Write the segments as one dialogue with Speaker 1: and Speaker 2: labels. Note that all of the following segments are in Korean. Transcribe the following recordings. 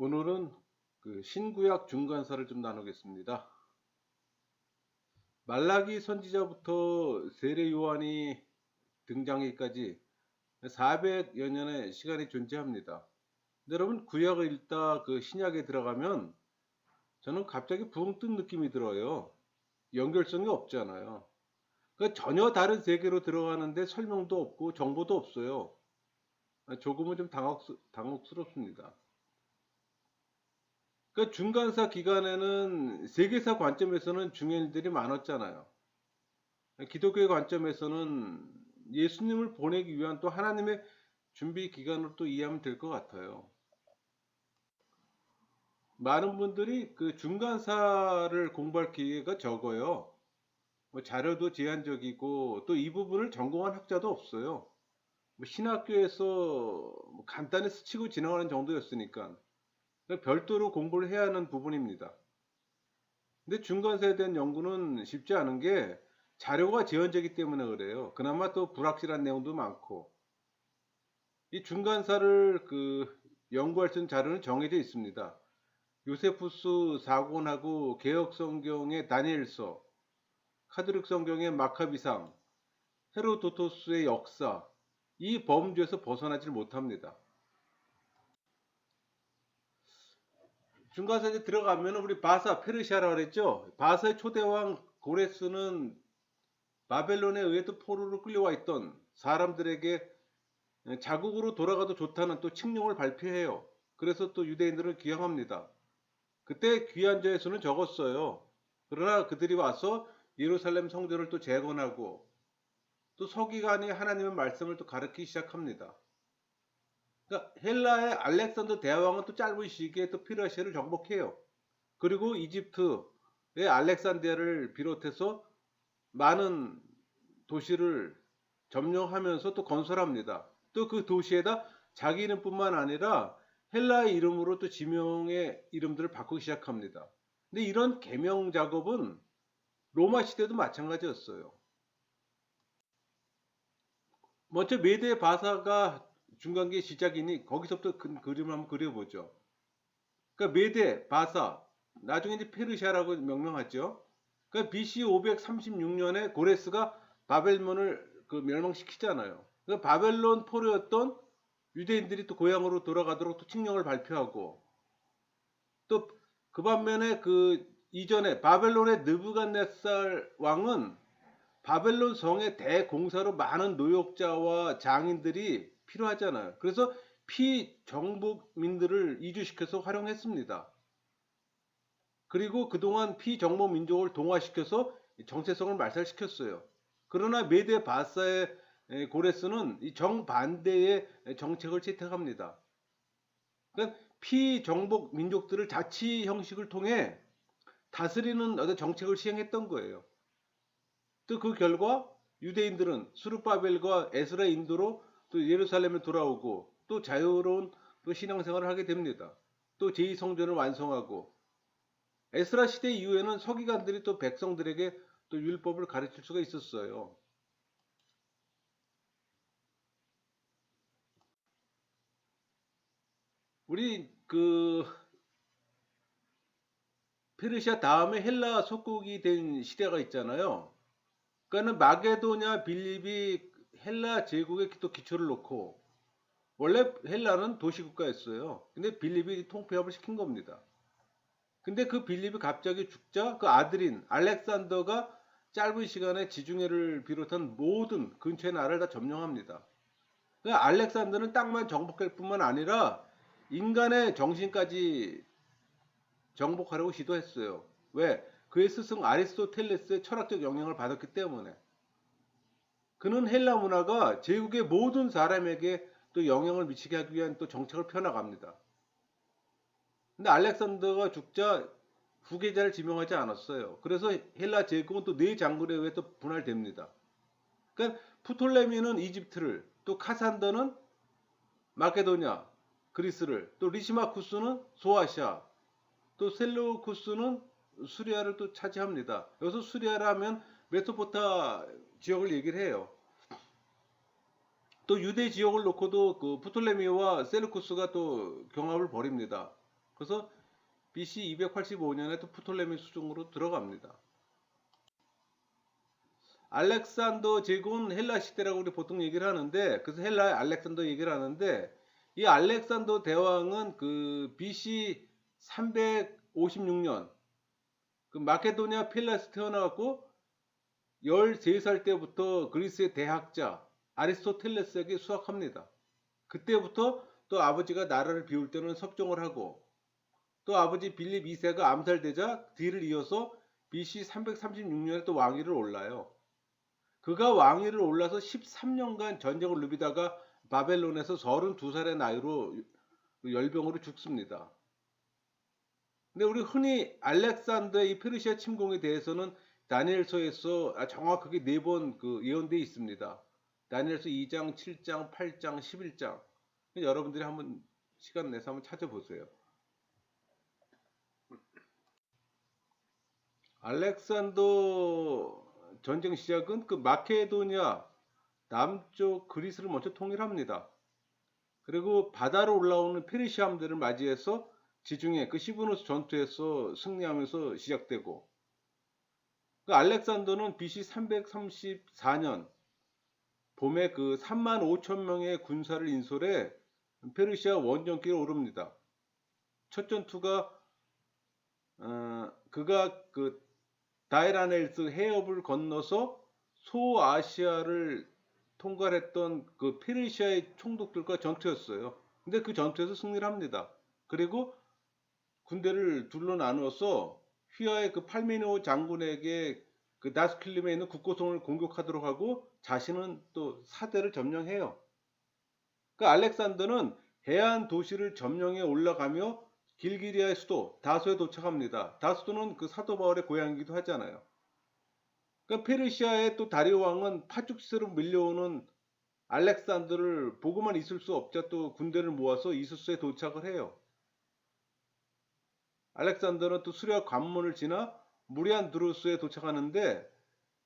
Speaker 1: 오늘은 그 신구약 중간사를 좀 나누겠습니다. 말라기 선지자부터 세례 요한이 등장하기까지 400여 년의 시간이 존재합니다. 근데 여러분 구약을 읽다 그 신약에 들어가면 저는 갑자기 붕 뜬 느낌이 들어요. 연결성이 없잖아요. 그러니까 전혀 다른 세계로 들어가는데 설명도 없고 정보도 없어요. 조금은 좀 당혹스럽습니다. 그 중간사 기간에는 세계사 관점에서는 중요한 일들이 많았잖아요. 기독교의 관점에서는 예수님을 보내기 위한 또 하나님의 준비 기간으로 또 이해하면 될 것 같아요. 많은 분들이 그 중간사를 공부할 기회가 적어요. 뭐 자료도 제한적이고 또 이 부분을 전공한 학자도 없어요. 뭐 신학교에서 뭐 간단히 스치고 지나가는 정도였으니까 별도로 공부를 해야 하는 부분입니다. 근데 중간사에 대한 연구는 쉽지 않은 게 자료가 제한적이기 때문에 그래요. 그나마 또 불확실한 내용도 많고. 이 중간사를 연구할 수 있는 자료는 정해져 있습니다. 요세푸스 사곤하고 개혁 성경의 다니엘서, 카톨릭 성경의 마카비상, 헤로도토스의 역사, 이 범주에서 벗어나질 못합니다. 중간사에 들어가면 우리 바사, 페르시아라고 그랬죠? 바사의 초대왕 고레스는 바벨론에 의해 또 포로로 끌려와 있던 사람들에게 자국으로 돌아가도 좋다는 또 칙령을 발표해요. 그래서 또 유대인들을 귀향합니다. 그때 귀한 자의 수는 적었어요. 그러나 그들이 와서 예루살렘 성전을 또 재건하고 또 서기관이 하나님의 말씀을 또 가르치기 시작합니다. 그러니까 헬라의 알렉산더 대왕은 또 짧은 시기에 또 페르시아를 정복해요. 그리고 이집트의 알렉산드리아를 비롯해서 많은 도시를 점령하면서 또 건설합니다. 또 그 도시에다 자기 이름뿐만 아니라 헬라의 이름으로 또 지명의 이름들을 바꾸기 시작합니다. 근데 이런 개명 작업은 로마 시대도 마찬가지였어요. 먼저 메대 바사가 중간기 시작이니 거기서부터 큰 그림을 한번 그려보죠. 그러니까 메대 바사, 나중에 이제 페르시아라고 명명하죠. 그러니까 BC 536년에 고레스가 바벨론을 멸망시키잖아요. 그러니까 바벨론 포로였던 유대인들이 또 고향으로 돌아가도록 또 칙령을 발표하고 또 그 반면에 그 이전에 바벨론의 느부갓네살 왕은 바벨론 성의 대공사로 많은 노역자와 장인들이 필요하잖아요. 그래서 피정복민들을 이주시켜서 활용했습니다. 그리고 그동안 피정복 민족을 동화시켜서 정체성을 말살시켰어요. 그러나 메데 바사의 고레스는 이 정반대의 정책을 채택합니다. 그러니까 피정복 민족들을 자치 형식을 통해 다스리는 어떤 정책을 시행했던 거예요. 또 그 결과 유대인들은 수르바벨과 에스라 인도로 또 예루살렘에 돌아오고 또 자유로운 또 신앙생활을 하게 됩니다. 또 제2성전을 완성하고 에스라 시대 이후에는 서기관들이 또 백성들에게 또 율법을 가르칠 수가 있었어요. 우리 페르시아 다음에 헬라 속국이 된 시대가 있잖아요. 그러니까는 마게도냐 빌립이 헬라 제국의 또 기초를 놓고 원래 헬라는 도시국가였어요. 근데 빌립이 통폐합을 시킨 겁니다. 근데 그 빌립이 갑자기 죽자 그 아들인 알렉산더가 짧은 시간에 지중해를 비롯한 모든 근처의 나라를 다 점령합니다. 그 알렉산더는 땅만 정복할 뿐만 아니라 인간의 정신까지 정복하려고 시도했어요. 왜? 그의 스승 아리스토텔레스의 철학적 영향을 받았기 때문에. 그는 헬라 문화가 제국의 모든 사람에게 또 영향을 미치게 하기 위한 또 정책을 펴나갑니다. 근데 알렉산더가 죽자 후계자를 지명하지 않았어요. 그래서 헬라 제국은 또 네 장군에 의해 또 분할됩니다. 그러니까 프톨레미는 이집트를, 또 카산더는 마케도냐, 그리스를, 또 리시마쿠스는 소아시아, 또 셀루쿠스는 수리아를 또 차지합니다. 여기서 수리아라 하면 메소포타 지역을 얘기를 해요. 또 유대 지역을 놓고도 그 프톨레미와 셀루쿠스가 또 경합을 벌입니다. 그래서 BC 285년에 또 프톨레미 수중으로 들어갑니다. 알렉산더 제국은 헬라 시대라고 우리 보통 얘기를 하는데, 그래서 헬라의 알렉산더 얘기를 하는데, 이 알렉산더 대왕은 그 BC 356년 그 마케도니아 필라스 태어나갖고 13살 때부터 그리스의 대학자 아리스토텔레스에게 수학합니다. 그때부터 또 아버지가 나라를 비울 때는 섭정을 하고, 또 아버지 빌립 2세가 암살되자 뒤를 이어서 BC 336년에 또 왕위를 올라요. 그가 왕위를 올라서 13년간 전쟁을 누비다가 바벨론에서 32살의 나이로 열병으로 죽습니다. 근데 우리 흔히 알렉산더의 이 페르시아 침공에 대해서는 다니엘서에서 정확하게 4번 그 예언되어 있습니다. 다니엘서 2장, 7장, 8장, 11장. 여러분들이 한번 시간 내서 한번 찾아보세요. 알렉산더 전쟁 시작은 그 마케도니아 남쪽 그리스를 먼저 통일합니다. 그리고 바다로 올라오는 페르시아 함대를 맞이해서 지중해 그 시브노스 전투에서 승리하면서 시작되고, 그 알렉산더는 BC 334년 봄에 그 3만 5천 명의 군사를 인솔해 페르시아 원정길에 오릅니다. 첫 전투가 그가 그 다이라넬스 해협을 건너서 소아시아를 통과했던 그 페르시아의 총독들과 전투였어요. 근데 그 전투에서 승리를 합니다. 그리고 군대를 둘로 나누어서 휘하의 그 팔미노 장군에게 그 나스킬림에 있는 국고성을 공격하도록 하고 자신은 또 사대를 점령해요. 그 알렉산더는 해안 도시를 점령해 올라가며 길기리아의 수도 다소에 도착합니다. 다소는 그 사도 바울의 고향이기도 하잖아요. 그러니까 페르시아의 또 다리오 왕은 파죽지세로 밀려오는 알렉산더를 보고만 있을 수 없자 또 군대를 모아서 이수스에 도착을 해요. 알렉산더는 또 수리아 관문을 지나 무리안 드루스에 도착하는데,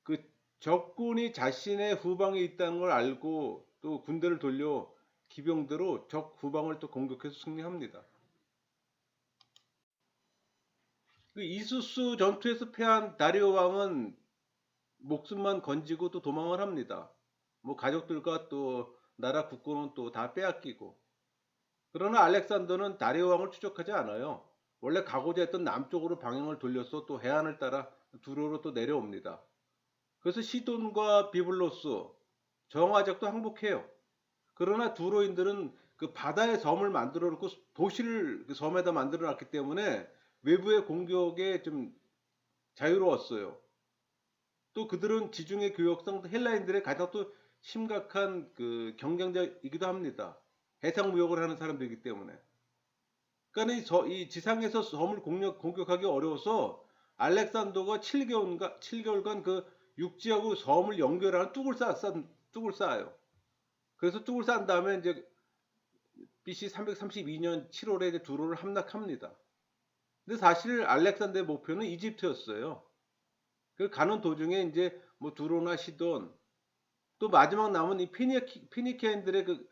Speaker 1: 그 적군이 자신의 후방에 있다는 걸 알고 또 군대를 돌려 기병대로 적 후방을 또 공격해서 승리합니다. 그 이수스 전투에서 패한 다리오 왕은 목숨만 건지고 또 도망을 합니다. 뭐 가족들과 또 나라 국고는 또 다 빼앗기고. 그러나 알렉산더는 다리오 왕을 추적하지 않아요. 원래 가고자 했던 남쪽으로 방향을 돌려서 또 해안을 따라 두로로 또 내려옵니다. 그래서 시돈과 비블로스, 정화적도 항복해요. 그러나 두로인들은 그 바다에 섬을 만들어 놓고 도시를 그 섬에다 만들어 놨기 때문에 외부의 공격에 좀 자유로웠어요. 또 그들은 지중해 교역상 헬라인들의 가장 또 심각한 그 경쟁자이기도 합니다. 해상 무역을 하는 사람들이기 때문에. 그러니까 이 지상에서 섬을 공격하기 어려워서 알렉산더가 7개월간 그 육지하고 섬을 연결하는 뚝을 쌓아요. 그래서 뚝을 쌓은 다음에 이제 BC 332년 7월에 이제 두로를 함락합니다. 근데 사실 알렉산더의 목표는 이집트였어요. 그 가는 도중에 이제 뭐 두로나 시돈, 또 마지막 남은 이 피니키아인들의 그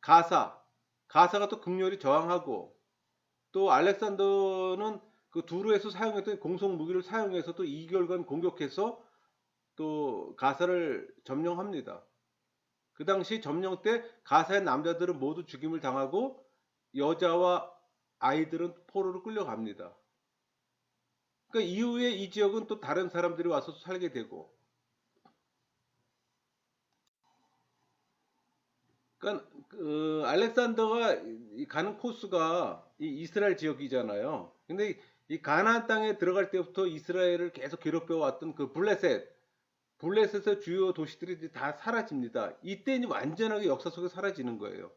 Speaker 1: 가사가 또 극렬히 저항하고, 또 알렉산더는 그 두루에서 사용했던 공성 무기를 사용해서 또 2개월간 공격해서 또 가사를 점령합니다. 그 당시 점령 때 가사의 남자들은 모두 죽임을 당하고 여자와 아이들은 포로로 끌려갑니다. 그러니까 이후에 이 지역은 또 다른 사람들이 와서 살게 되고, 그러니까 그 알렉산더가 가는 코스가 이 이스라엘 지역이잖아요. 근데 이 가나안 땅에 들어갈 때부터 이스라엘을 계속 괴롭혀 왔던 그 블레셋의 주요 도시들이 다 사라집니다. 이때 이제 완전하게 역사 속에 사라지는 거예요.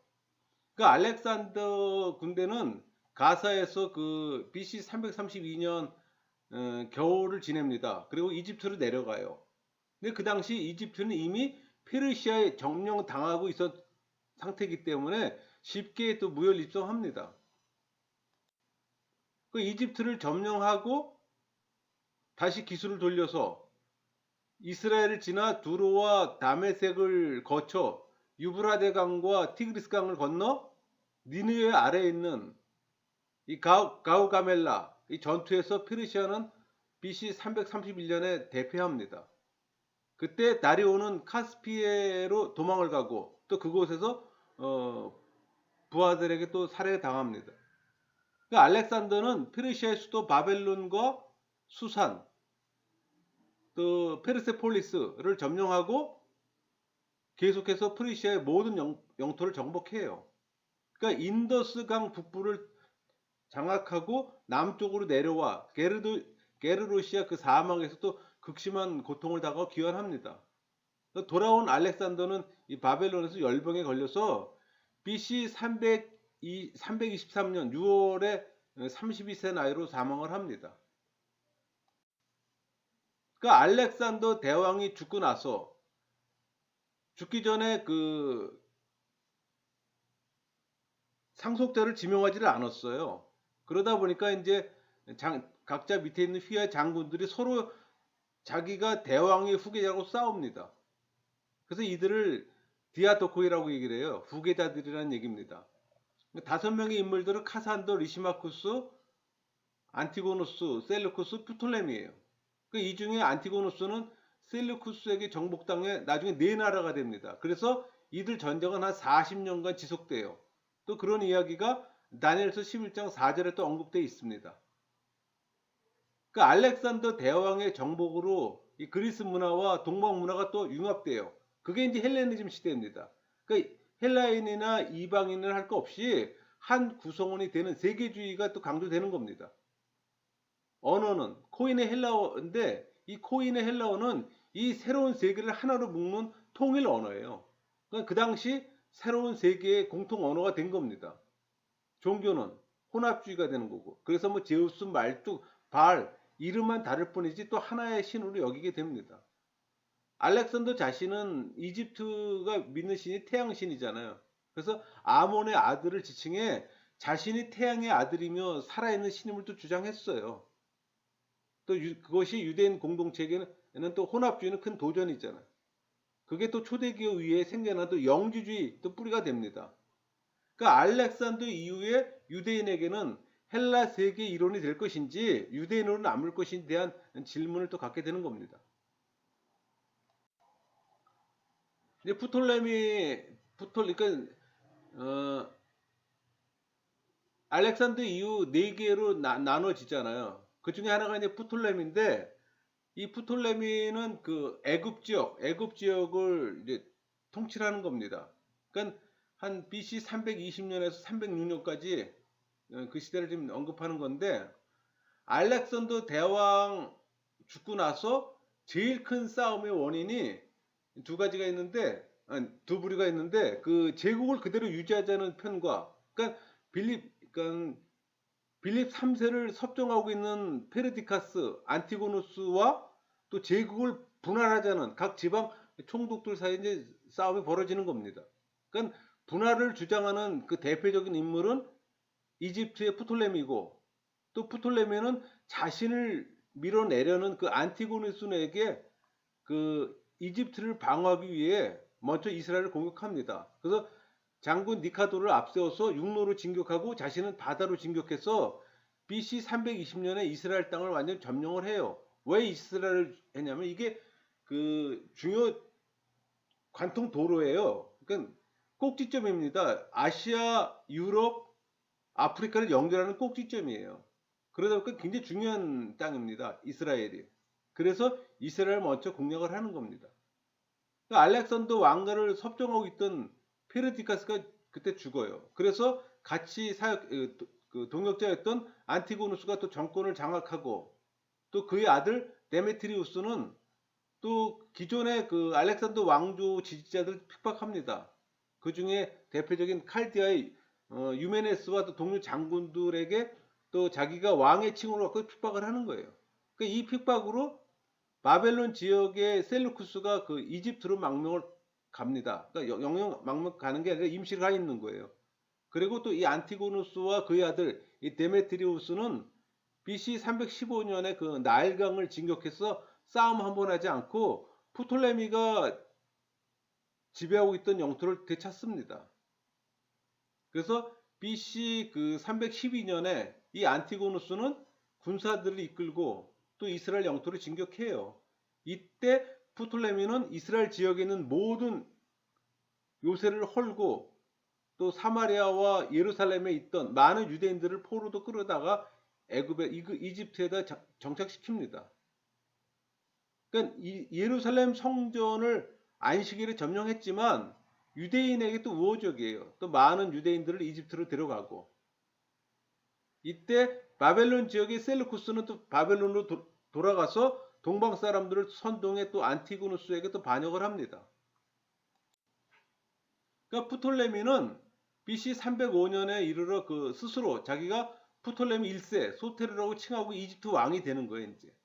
Speaker 1: 그 알렉산더 군대는 가사에서 그 BC 332년 겨울을 지냅니다. 그리고 이집트로 내려가요. 근데 그 당시 이집트는 이미 페르시아에 점령 당하고 있었 상태이기 때문에 쉽게 또 무혈 입성합니다. 그 이집트를 점령하고 다시 기술을 돌려서 이스라엘을 지나 두로와 다메섹을 거쳐 유브라데 강과 티그리스 강을 건너 니느웨 아래에 있는 이 가우가멜라 이 전투에서 페르시아는 BC 331년에 대패합니다. 그때 다리오는 카스피해로 도망을 가고 또 그곳에서 부하들에게 또 살해당합니다. 그러니까 알렉산더는 페르시아의 수도 바벨론과 수산, 또 페르세폴리스를 점령하고 계속해서 페르시아의 모든 영토를 정복해요. 그러니까 인더스강 북부를 장악하고 남쪽으로 내려와 게르로시아 그 사막에서 또 극심한 고통을 당하고 귀환합니다. 돌아온 알렉산더는 이 바벨론에서 열병에 걸려서 BC 323년 6월에 32세 나이로 사망을 합니다. 그러니까 알렉산더 대왕이 죽고 나서 죽기 전에 그 상속자를 지명하지를 않았어요. 그러다 보니까 이제 각자 밑에 있는 휘하 장군들이 서로 자기가 대왕의 후계자로 싸웁니다. 그래서 이들을 디아도코이라고 얘기를 해요. 후계자들이라는 얘기입니다. 5명의 인물들은 카산도, 리시마쿠스, 안티고누스, 셀루쿠스, 프톨레미예요. 이 중에 안티고누스는 셀루쿠스에게 정복당해 나중에 네 나라가 됩니다. 그래서 이들 전쟁은 한 40년간 지속돼요. 또 그런 이야기가 다니엘서 11장 4절에 또 언급되어 있습니다. 그 알렉산더 대왕의 정복으로 이 그리스 문화와 동방 문화가 또 융합돼요. 그게 이제 헬레니즘 시대입니다. 그러니까 헬라인이나 이방인을 할 거 없이 한 구성원이 되는 세계주의가 또 강조되는 겁니다. 언어는 코인의 헬라어인데 이 코인의 헬라어는 이 새로운 세계를 하나로 묶는 통일 언어예요. 그러니까 그 당시 새로운 세계의 공통 언어가 된 겁니다. 종교는 혼합주의가 되는 거고 그래서 뭐 제우스, 말뚝, 발 이름만 다를 뿐이지 또 하나의 신으로 여기게 됩니다. 알렉산더 자신은 이집트가 믿는 신이 태양신이잖아요. 그래서 아몬의 아들을 지칭해 자신이 태양의 아들이며 살아있는 신임을 또 주장했어요. 또 그것이 유대인 공동체에게는 또 혼합주의는 큰 도전이잖아요. 그게 또 초대교회 위에 생겨난 또 영지주의 또 뿌리가 됩니다. 그러니까 알렉산더 이후에 유대인에게는 헬라 세계 이론이 될 것인지 유대인으로 남을 것인지에 대한 질문을 또 갖게 되는 겁니다. 이제 그러니까 알렉산더 이후 네 개로 나눠지잖아요. 그 중에 하나가 이제 프톨레미인데 이 프톨레미는 그 애굽 지역을 이제 통치하는 겁니다. 그러니까 한 BC 320년에서 306년까지 그 시대를 지금 언급하는 건데 알렉산더 대왕 죽고 나서 제일 큰 싸움의 원인이 두 가지가 있는데 두 부류가 있는데 그 제국을 그대로 유지하자는 편과 그러니까 빌립 3세를 섭정하고 있는 페르디카스, 안티고누스와 또 제국을 분할하자는 각 지방 총독들 사이에 이제 싸움이 벌어지는 겁니다. 그러니까 분할을 주장하는 그 대표적인 인물은 이집트의 프톨레미고 또 프톨레미는 자신을 밀어내려는 그 안티고누스에게 그 이집트를 방어하기 위해 먼저 이스라엘을 공격합니다. 그래서 장군 니카도를 앞세워서 육로로 진격하고 자신은 바다로 진격해서 BC 320년에 이스라엘 땅을 완전 점령을 해요. 왜 이스라엘을 했냐면 이게 그 중요 관통 도로예요. 그러니까 꼭지점입니다. 아시아, 유럽, 아프리카를 연결하는 꼭지점이에요. 그러다 보니까 굉장히 중요한 땅입니다. 이스라엘이. 그래서 이스라엘 먼저 공략을 하는 겁니다. 그러니까 알렉산더 왕가를 섭정하고 있던 페르디카스가 그때 죽어요. 그래서 같이 그 동역자였던 안티고누스가 또 정권을 장악하고 또 그의 아들 데메트리우스는 또 기존의 그 알렉산더 왕조 지지자들 핍박합니다. 그 중에 대표적인 칼디아의 유메네스와 또 동료 장군들에게 또 자기가 왕의 칭호를 갖고 핍박을 하는 거예요. 그러니까 이 핍박으로 바벨론 지역의 셀루쿠스가 그 이집트로 망명을 갑니다. 그러니까 영영 망명 가는 게 아니라 임시로 가 있는 거예요. 그리고 또 이 안티고누스와 그의 아들 이 데메트리우스는 BC 315년에 그 나일강을 진격해서 싸움 한 번 하지 않고 프톨레미가 지배하고 있던 영토를 되찾습니다. 그래서 BC 그 312년에 이 안티고누스는 군사들을 이끌고 또 이스라엘 영토를 진격해요. 이때 프톨레미는 이스라엘 지역에 있는 모든 요새를 헐고 또 사마리아와 예루살렘에 있던 많은 유대인들을 포로도 끌어다가 애굽에 이집트에다 정착시킵니다. 그러니까 예루살렘 성전을 안식일에 점령했지만 유대인에게 또 우호적이에요. 또 많은 유대인들을 이집트로 데려가고 이때 바벨론 지역의 셀루쿠스는 또 바벨론으로 돌아가서 동방 사람들을 선동해 또 안티고누스에게 또 반역을 합니다. 그러니까 프톨레미는 BC 305년에 이르러 그 스스로 자기가 프톨레미 1세 소테르라고 칭하고 이집트 왕이 되는 거예요. 이제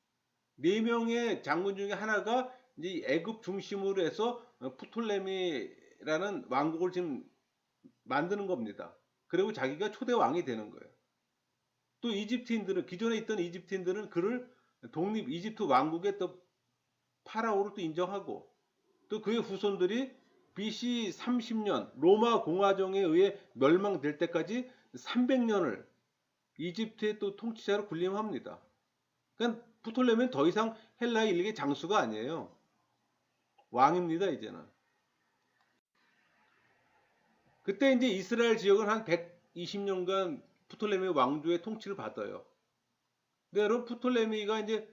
Speaker 1: 네 명의 장군 중에 하나가 이제 애굽 중심으로 해서 프톨레미라는 왕국을 지금 만드는 겁니다. 그리고 자기가 초대 왕이 되는 거예요. 또 이집트인들은 기존에 있던 이집트인들은 그를 독립 이집트 왕국의 또 파라오로 또 인정하고 또 그의 후손들이 BC 30년 로마 공화정에 의해 멸망될 때까지 300년을 이집트의 또 통치자로 군림합니다. 그러니까 프톨레미는 더 이상 헬라의 일개 장수가 아니에요. 왕입니다, 이제는. 그때 이제 이스라엘 지역은 한 120년간 프톨레미 왕조의 통치를 받아요. 근데 여러분 프톨레미가 이제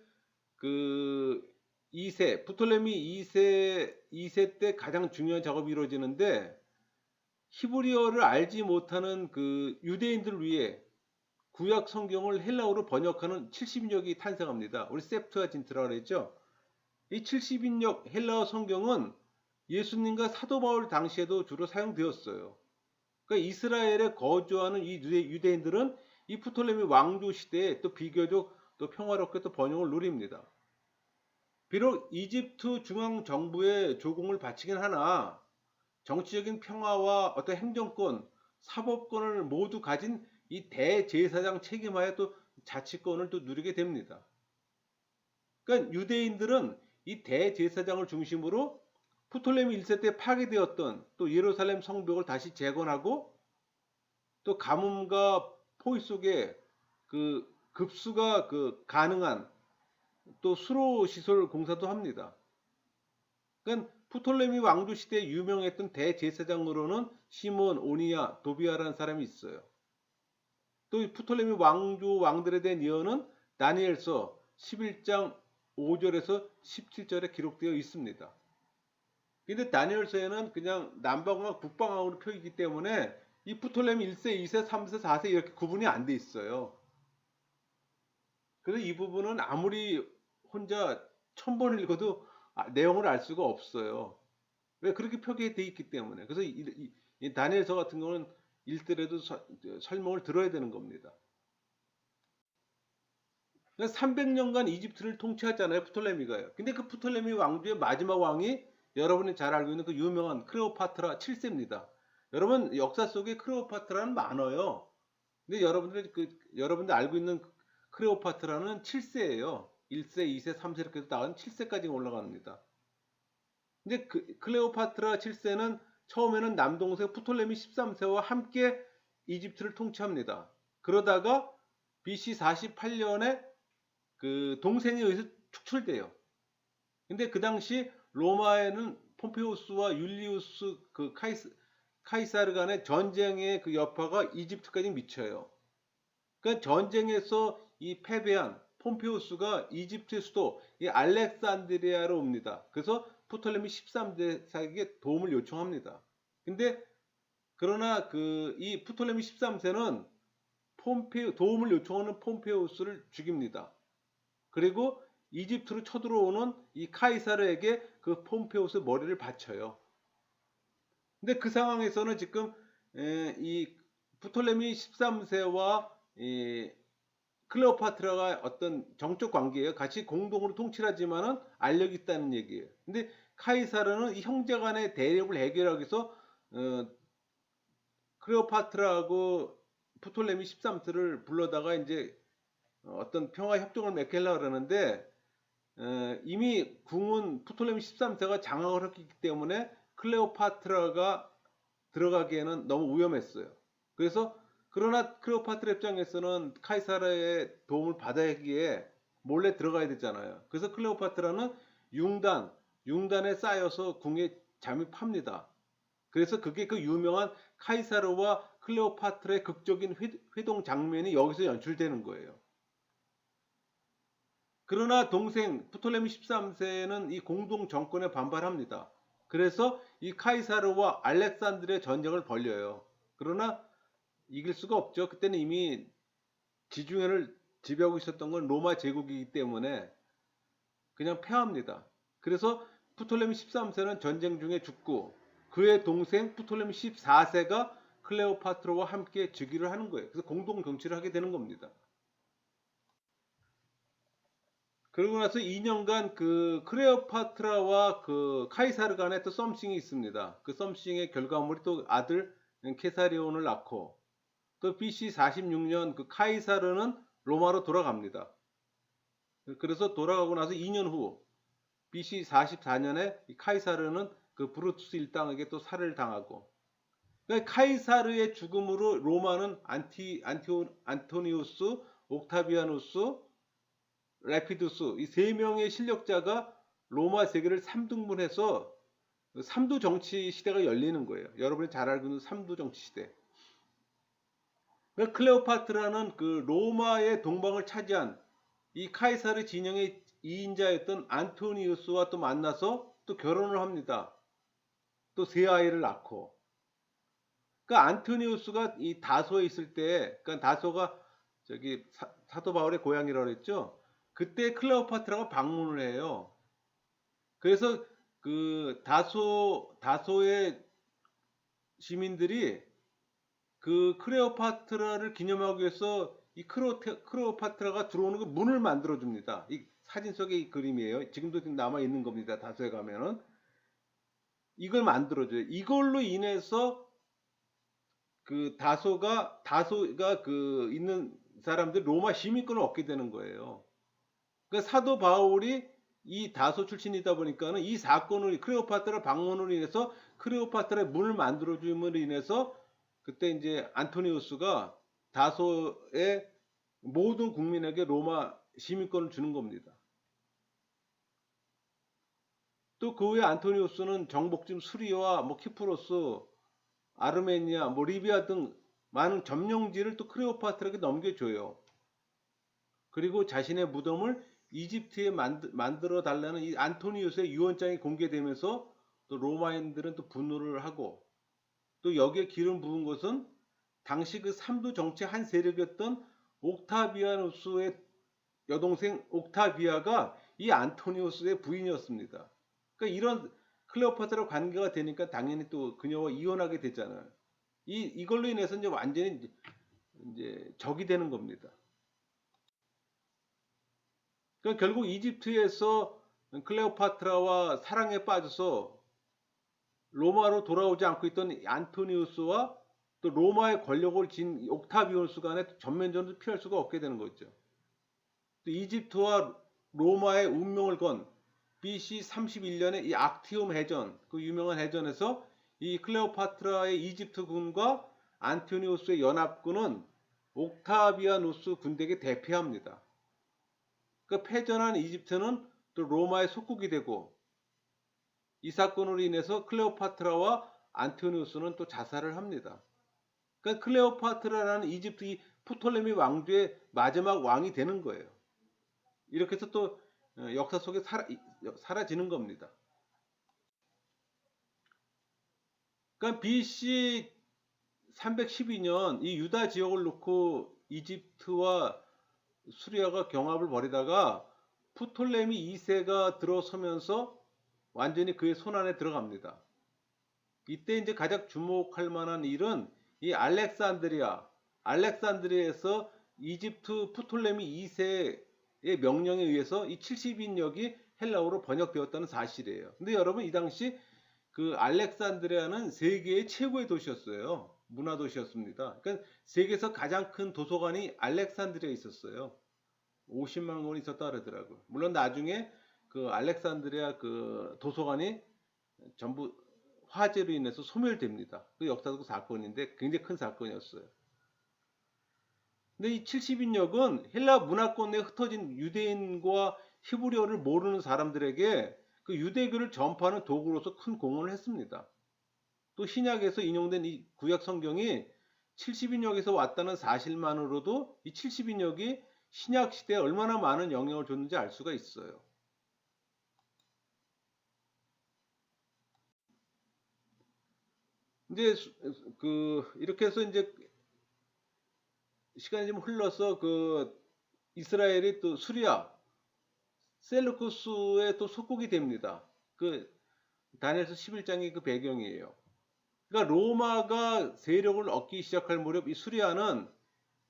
Speaker 1: 그 2세, 프톨레미 2세 때 가장 중요한 작업이 이루어지는데 히브리어를 알지 못하는 그 유대인들을 위해 구약 성경을 헬라어로 번역하는 70인역이 탄생합니다. 우리 septuagint라고 그랬죠. 이 70인역 헬라어 성경은 예수님과 사도 바울 당시에도 주로 사용되었어요. 그러니까 이스라엘에 거주하는 이 유대인들은 이 프톨레미 왕조 시대에 또 비교적 또 평화롭게 또 번영을 누립니다. 비록 이집트 중앙 정부에 조공을 바치긴 하나 정치적인 평화와 어떤 행정권, 사법권을 모두 가진 이 대제사장 책임하에 또 자치권을 또 누리게 됩니다. 그러니까 유대인들은 이 대제사장을 중심으로 프톨레미 1세 때 파괴되었던 또 예루살렘 성벽을 다시 재건하고 또 가뭄과 포위 속에 그 급수가 그 가능한 또 수로 시설 공사도 합니다. 그러니까 프톨레미 왕조 시대에 유명했던 대제사장으로는 시몬, 오니야, 도비아라는 사람이 있어요. 또 프톨레미 왕조 왕들에 대한 예언은 다니엘서 11장 5절에서 17절에 기록되어 있습니다. 근데 다니엘서에는 그냥 남방과 북방으로 표기이기 때문에 이 프톨레미 1세, 2세, 3세, 4세 이렇게 구분이 안 돼 있어요. 그래서 이 부분은 아무리 혼자 1000번 읽어도 내용을 알 수가 없어요. 왜 그렇게 표기되어 있기 때문에. 그래서 이 다니엘서 같은 경우는 읽더라도 설명을 들어야 되는 겁니다. 300년간 이집트를 통치하잖아요, 프톨레미가요. 근데 그 프톨레미 왕조의 마지막 왕이 여러분이 잘 알고 있는 그 유명한 클레오파트라 7세입니다. 여러분 역사 속에 클레오파트라는 많아요. 근데 여러분들 알고 있는 클레오파트라는 7세예요. 1세, 2세, 3세 이렇게 해서 나간 7세까지 올라갑니다. 근데 클레오파트라 7세는 처음에는 남동생 프톨레미 13세와 함께 이집트를 통치합니다. 그러다가 BC 48년에 그 동생에 의해서 축출돼요. 근데 그 당시 로마에는 폼페우스와 율리우스 그 카이사르 간의 전쟁의 그 여파가 이집트까지 미쳐요. 그러니까 전쟁에서 이 패배한 폼페우스가 이집트 수도 이 알렉산드리아로 옵니다. 그래서 프톨레미 13세에게 도움을 요청합니다. 근데 그러나 이 프톨레미 13세는 도움을 요청하는 폼페우스를 죽입니다. 그리고 이집트로 쳐들어오는 이 카이사르에게 그 폼페우스의 머리를 바쳐요. 근데 그 상황에서는 지금 이 프톨레미 13세와 이 클레오파트라가 어떤 정적 관계예요. 같이 공동으로 통치를 하지만은 알력이 있다는 얘기예요. 근데 카이사르는 이 형제 간의 대립을 해결하기 위해서 클레오파트라하고 프톨레미 13세를 불러다가 이제 어떤 평화 협정을 맺으려고 그러는데 이미 궁은 프톨레미 13세가 장악을 했기 때문에 클레오파트라가 들어가기에는 너무 위험했어요. 그래서 그러나 클레오파트라 입장에서는 카이사르의 도움을 받아야기에 몰래 들어가야 되잖아요. 그래서 클레오파트라는 융단에 쌓여서 궁에 잠입합니다. 그래서 그게 그 유명한 카이사르와 클레오파트라의 극적인 회동 장면이 여기서 연출되는 거예요. 그러나 동생 프톨레미 13세는 이 공동 정권에 반발합니다. 그래서 이 카이사르와 알렉산드르의 전쟁을 벌려요. 그러나 이길 수가 없죠. 그때는 이미 지중해를 지배하고 있었던 건 로마 제국이기 때문에 그냥 패합니다. 그래서 프톨레미 13세는 전쟁 중에 죽고 그의 동생 프톨레미 14세가 클레오파트라와 함께 즉위를 하는 거예요. 그래서 공동 정치를 하게 되는 겁니다. 그러고 나서 2년간 그 클레오파트라와 그 카이사르 간에 또 썸씽이 있습니다. 그 썸씽의 결과물이 또 아들 케사리온을 낳고 또 BC 46년 그 카이사르는 로마로 돌아갑니다. 그래서 돌아가고 나서 2년 후 BC 44년에 카이사르는 그 브루투스 일당에게 또 살해를 당하고 그러니까 카이사르의 죽음으로 로마는 안토니우스, 옥타비아누스, 레피두스 이 세 명의 실력자가 로마 세계를 3등분해서 3두 정치 시대가 열리는 거예요. 여러분이 잘 알고 있는 3두 정치 시대. 클레오파트라는 그 로마의 동방을 차지한 이 카이사르 진영의 2인자였던 안토니우스와 또 만나서 또 결혼을 합니다. 또 세 아이를 낳고. 그러니까 안토니우스가 이 다소에 있을 때, 그러니까 다소가 저기 사도 바울의 고향이라고 했죠. 그때 클레오파트라가 방문을 해요. 그래서 그 다소의 시민들이 그 클레오파트라를 기념하기 위해서 이 클레오파트라가 들어오는 그 문을 만들어 줍니다. 이 사진 속의 이 그림이에요. 지금도 남아 있는 겁니다. 다소에 가면은 이걸 만들어 줘요. 이걸로 인해서 그 다소가 그 있는 사람들 로마 시민권을 얻게 되는 거예요. 그러니까 사도 바울이 이 다소 출신이다 보니까는 이 사건을 클레오파트라 방문으로 인해서 클레오파트라의 문을 만들어 줌으로 인해서 그때 이제 안토니우스가 다소의 모든 국민에게 로마 시민권을 주는 겁니다. 또 그 후에 안토니우스는 정복진 수리와 뭐 키프로스, 아르메니아, 뭐 리비아 등 많은 점령지를 또 클레오파트라에게 넘겨줘요. 그리고 자신의 무덤을 이집트에 만들어 달라는 이 안토니우스의 유언장이 공개되면서 또 로마인들은 또 분노를 하고 또 여기에 기름 부은 것은 당시 그 삼두 정치 한 세력이었던 옥타비아누스의 여동생 옥타비아가 이 안토니우스의 부인이었습니다. 그러니까 이런 클레오파트라 관계가 되니까 당연히 또 그녀와 이혼하게 되잖아요. 이걸로 인해서 이제 완전히 이제 적이 되는 겁니다. 그러니까 결국 이집트에서 클레오파트라와 사랑에 빠져서 로마로 돌아오지 않고 있던 안토니우스와 또 로마의 권력을 쥔 옥타비오누스 간의 전면전을 피할 수가 없게 되는 거죠. 또 이집트와 로마의 운명을 건 BC 31년에 이 악티움 해전, 그 유명한 해전에서 이 클레오파트라의 이집트군과 안토니우스의 연합군은 옥타비아누스 군대에게 대패합니다. 그 패전한 이집트는 또 로마의 속국이 되고 이 사건으로 인해서 클레오파트라와 안토니우스는 또 자살을 합니다. 그러니까 클레오파트라라는 이집트 이 프톨레미 왕조의 마지막 왕이 되는 거예요. 이렇게 해서 또 역사 속에 사라지는 겁니다. 그러니까 BC 312년 이 유다 지역을 놓고 이집트와 수리아가 경합을 벌이다가 프톨레미 2세가 들어서면서 완전히 그의 손안에 들어갑니다. 이때 이제 가장 주목할 만한 일은 이 알렉산드리아에서 이집트 프톨레미 2세의 명령에 의해서 이 70인역이 헬라어로 번역되었다는 사실이에요. 근데 여러분 이 당시 그 알렉산드리아는 세계의 최고의 도시였어요. 문화 도시였습니다. 그러니까 세계에서 가장 큰 도서관이 알렉산드리아에 있었어요. 50만 권이 있었다 그러더라고요. 물론 나중에 그 알렉산드리아 그 도서관이 전부 화재로 인해서 소멸됩니다. 그 역사적 사건인데 굉장히 큰 사건이었어요. 근데 이 70인역은 헬라 문화권 내에 흩어진 유대인과 히브리어를 모르는 사람들에게 그 유대교를 전파하는 도구로서 큰 공헌을 했습니다. 또 신약에서 인용된 이 구약 성경이 70인역에서 왔다는 사실만으로도 이 70인역이 신약 시대에 얼마나 많은 영향을 줬는지 알 수가 있어요. 이제 이렇게 해서 이제 시간이 좀 흘러서 이스라엘이 또 수리아 셀루쿠스의 또 속국이 됩니다. 그 다니엘서 11장이 그 배경이에요. 그러니까 로마가 세력을 얻기 시작할 무렵 이 수리아는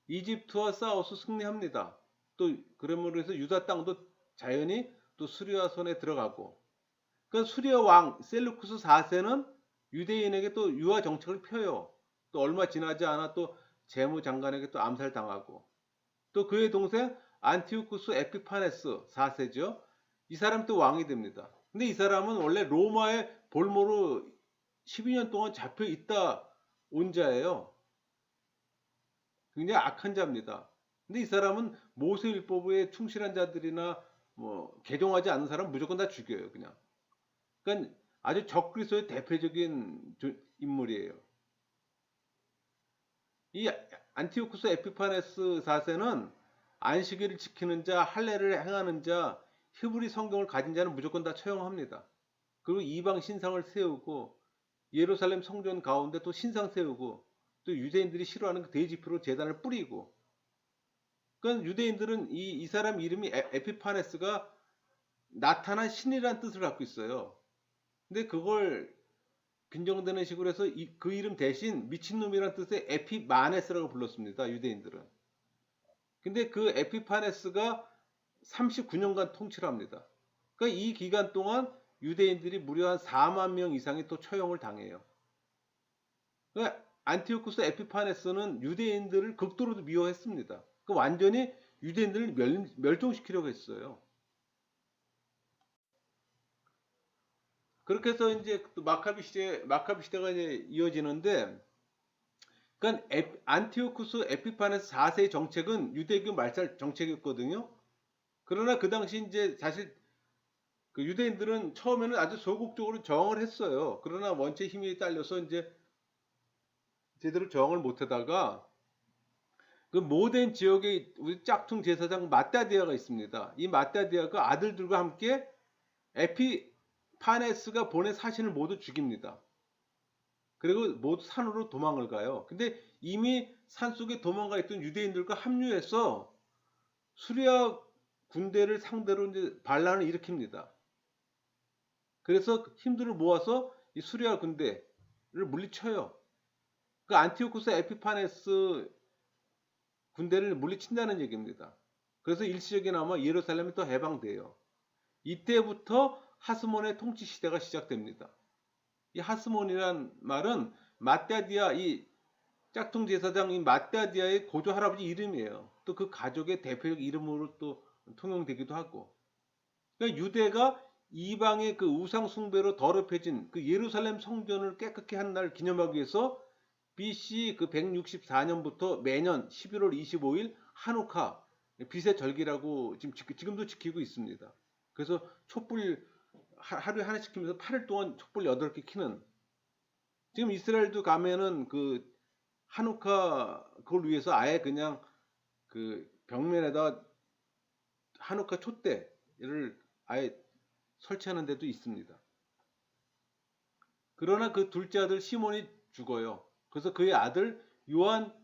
Speaker 1: 이집트와 싸워서 승리합니다. 또 그러므로 해서 유다 땅도 자연히 또 수리아 손에 들어가고, 그러니까 수리아 왕 셀루쿠스 4세는 유대인에게 또 유화 정책을 펴요. 또 얼마 지나지 않아 또 재무장관에게 또 암살당하고, 또 그의 동생 안티오쿠스 에피파네스 4세죠. 이 사람 또 왕이 됩니다. 근데 이 사람은 원래 로마의 볼모로 12년 동안 잡혀 있다 온 자예요. 굉장히 악한 자입니다. 근데 이 사람은 모세율법에 충실한 자들이나 뭐 개종하지 않는 사람 무조건 다 죽여요, 그냥. 그러니까 아주 적그리스도의 대표적인 인물이에요. 이 안티오쿠스 에피파네스 4세는 안식일을 지키는 자, 할례를 행하는 자, 히브리 성경을 가진 자는 무조건 다 처형합니다. 그리고 이방 신상을 세우고 예루살렘 성전 가운데 또 신상 세우고 또 유대인들이 싫어하는 그 돼지피로 제단을 뿌리고, 그러니까 유대인들은 이 사람 이름이 에피파네스가 나타난 신이라는 뜻을 갖고 있어요. 근데 그걸 빈정되는 식으로 해서 그 이름 대신 미친놈이라는 뜻의 에피마네스라고 불렀습니다. 유대인들은. 근데 그 에피파네스가 39년간 통치를 합니다. 그러니까 이 기간 동안 유대인들이 무려 한 4만 명 이상이 또 처형을 당해요. 그러니까 안티오쿠스 에피파네스는 유대인들을 극도로 미워했습니다. 그 완전히 유대인들을 멸종시키려고 했어요. 그렇게 해서 이제 마카비 시대가 이제 이어지는데, 그러니까 안티오쿠스 에피파네스 4세의 정책은 유대교 말살 정책이었거든요. 그러나 그 당시 이제 사실 그 유대인들은 처음에는 아주 소극적으로 저항을 했어요. 그러나 원체 힘이 딸려서 이제 제대로 저항을 못하다가 그 모덴 지역에 우리 짝퉁 제사장 마따디아가 있습니다. 이 마따디아가 아들들과 함께 에피파네스가 보낸 사신을 모두 죽입니다. 그리고 모두 산으로 도망을 가요. 근데 이미 산속에 도망가 있던 유대인들과 합류해서 수리아 군대를 상대로 이제 반란을 일으킵니다. 그래서 힘들을 모아서 이 수리아 군대를 물리쳐요. 그 안티오쿠스 에피파네스 군대를 물리친다는 얘기입니다. 그래서 일시적이나마 예루살렘이 또 해방돼요. 이때부터 하스몬의 통치 시대가 시작됩니다. 이 하스몬이란 말은 마따디아, 이 짝퉁 제사장 이 마따디아의 고조 할아버지 이름이에요. 또 그 가족의 대표적 이름으로 또 통용되기도 하고. 그러니까 유대가 이방의 그 우상 숭배로 더럽혀진 그 예루살렘 성전을 깨끗게 한 날 기념하기 위해서 BC 그 164년부터 매년 11월 25일 한우카 빛의 절기라고 지금도 지키고 있습니다. 그래서 촛불 하루에 하나씩 키면서 8일 동안 촛불 8개 키는, 지금 이스라엘도 가면은 그 한우카 그걸 위해서 아예 그냥 그 벽면에다 한우카 촛대를 아예 설치하는 데도 있습니다. 그러나 그 둘째 아들 시몬이 죽어요. 그래서 그의 아들 요한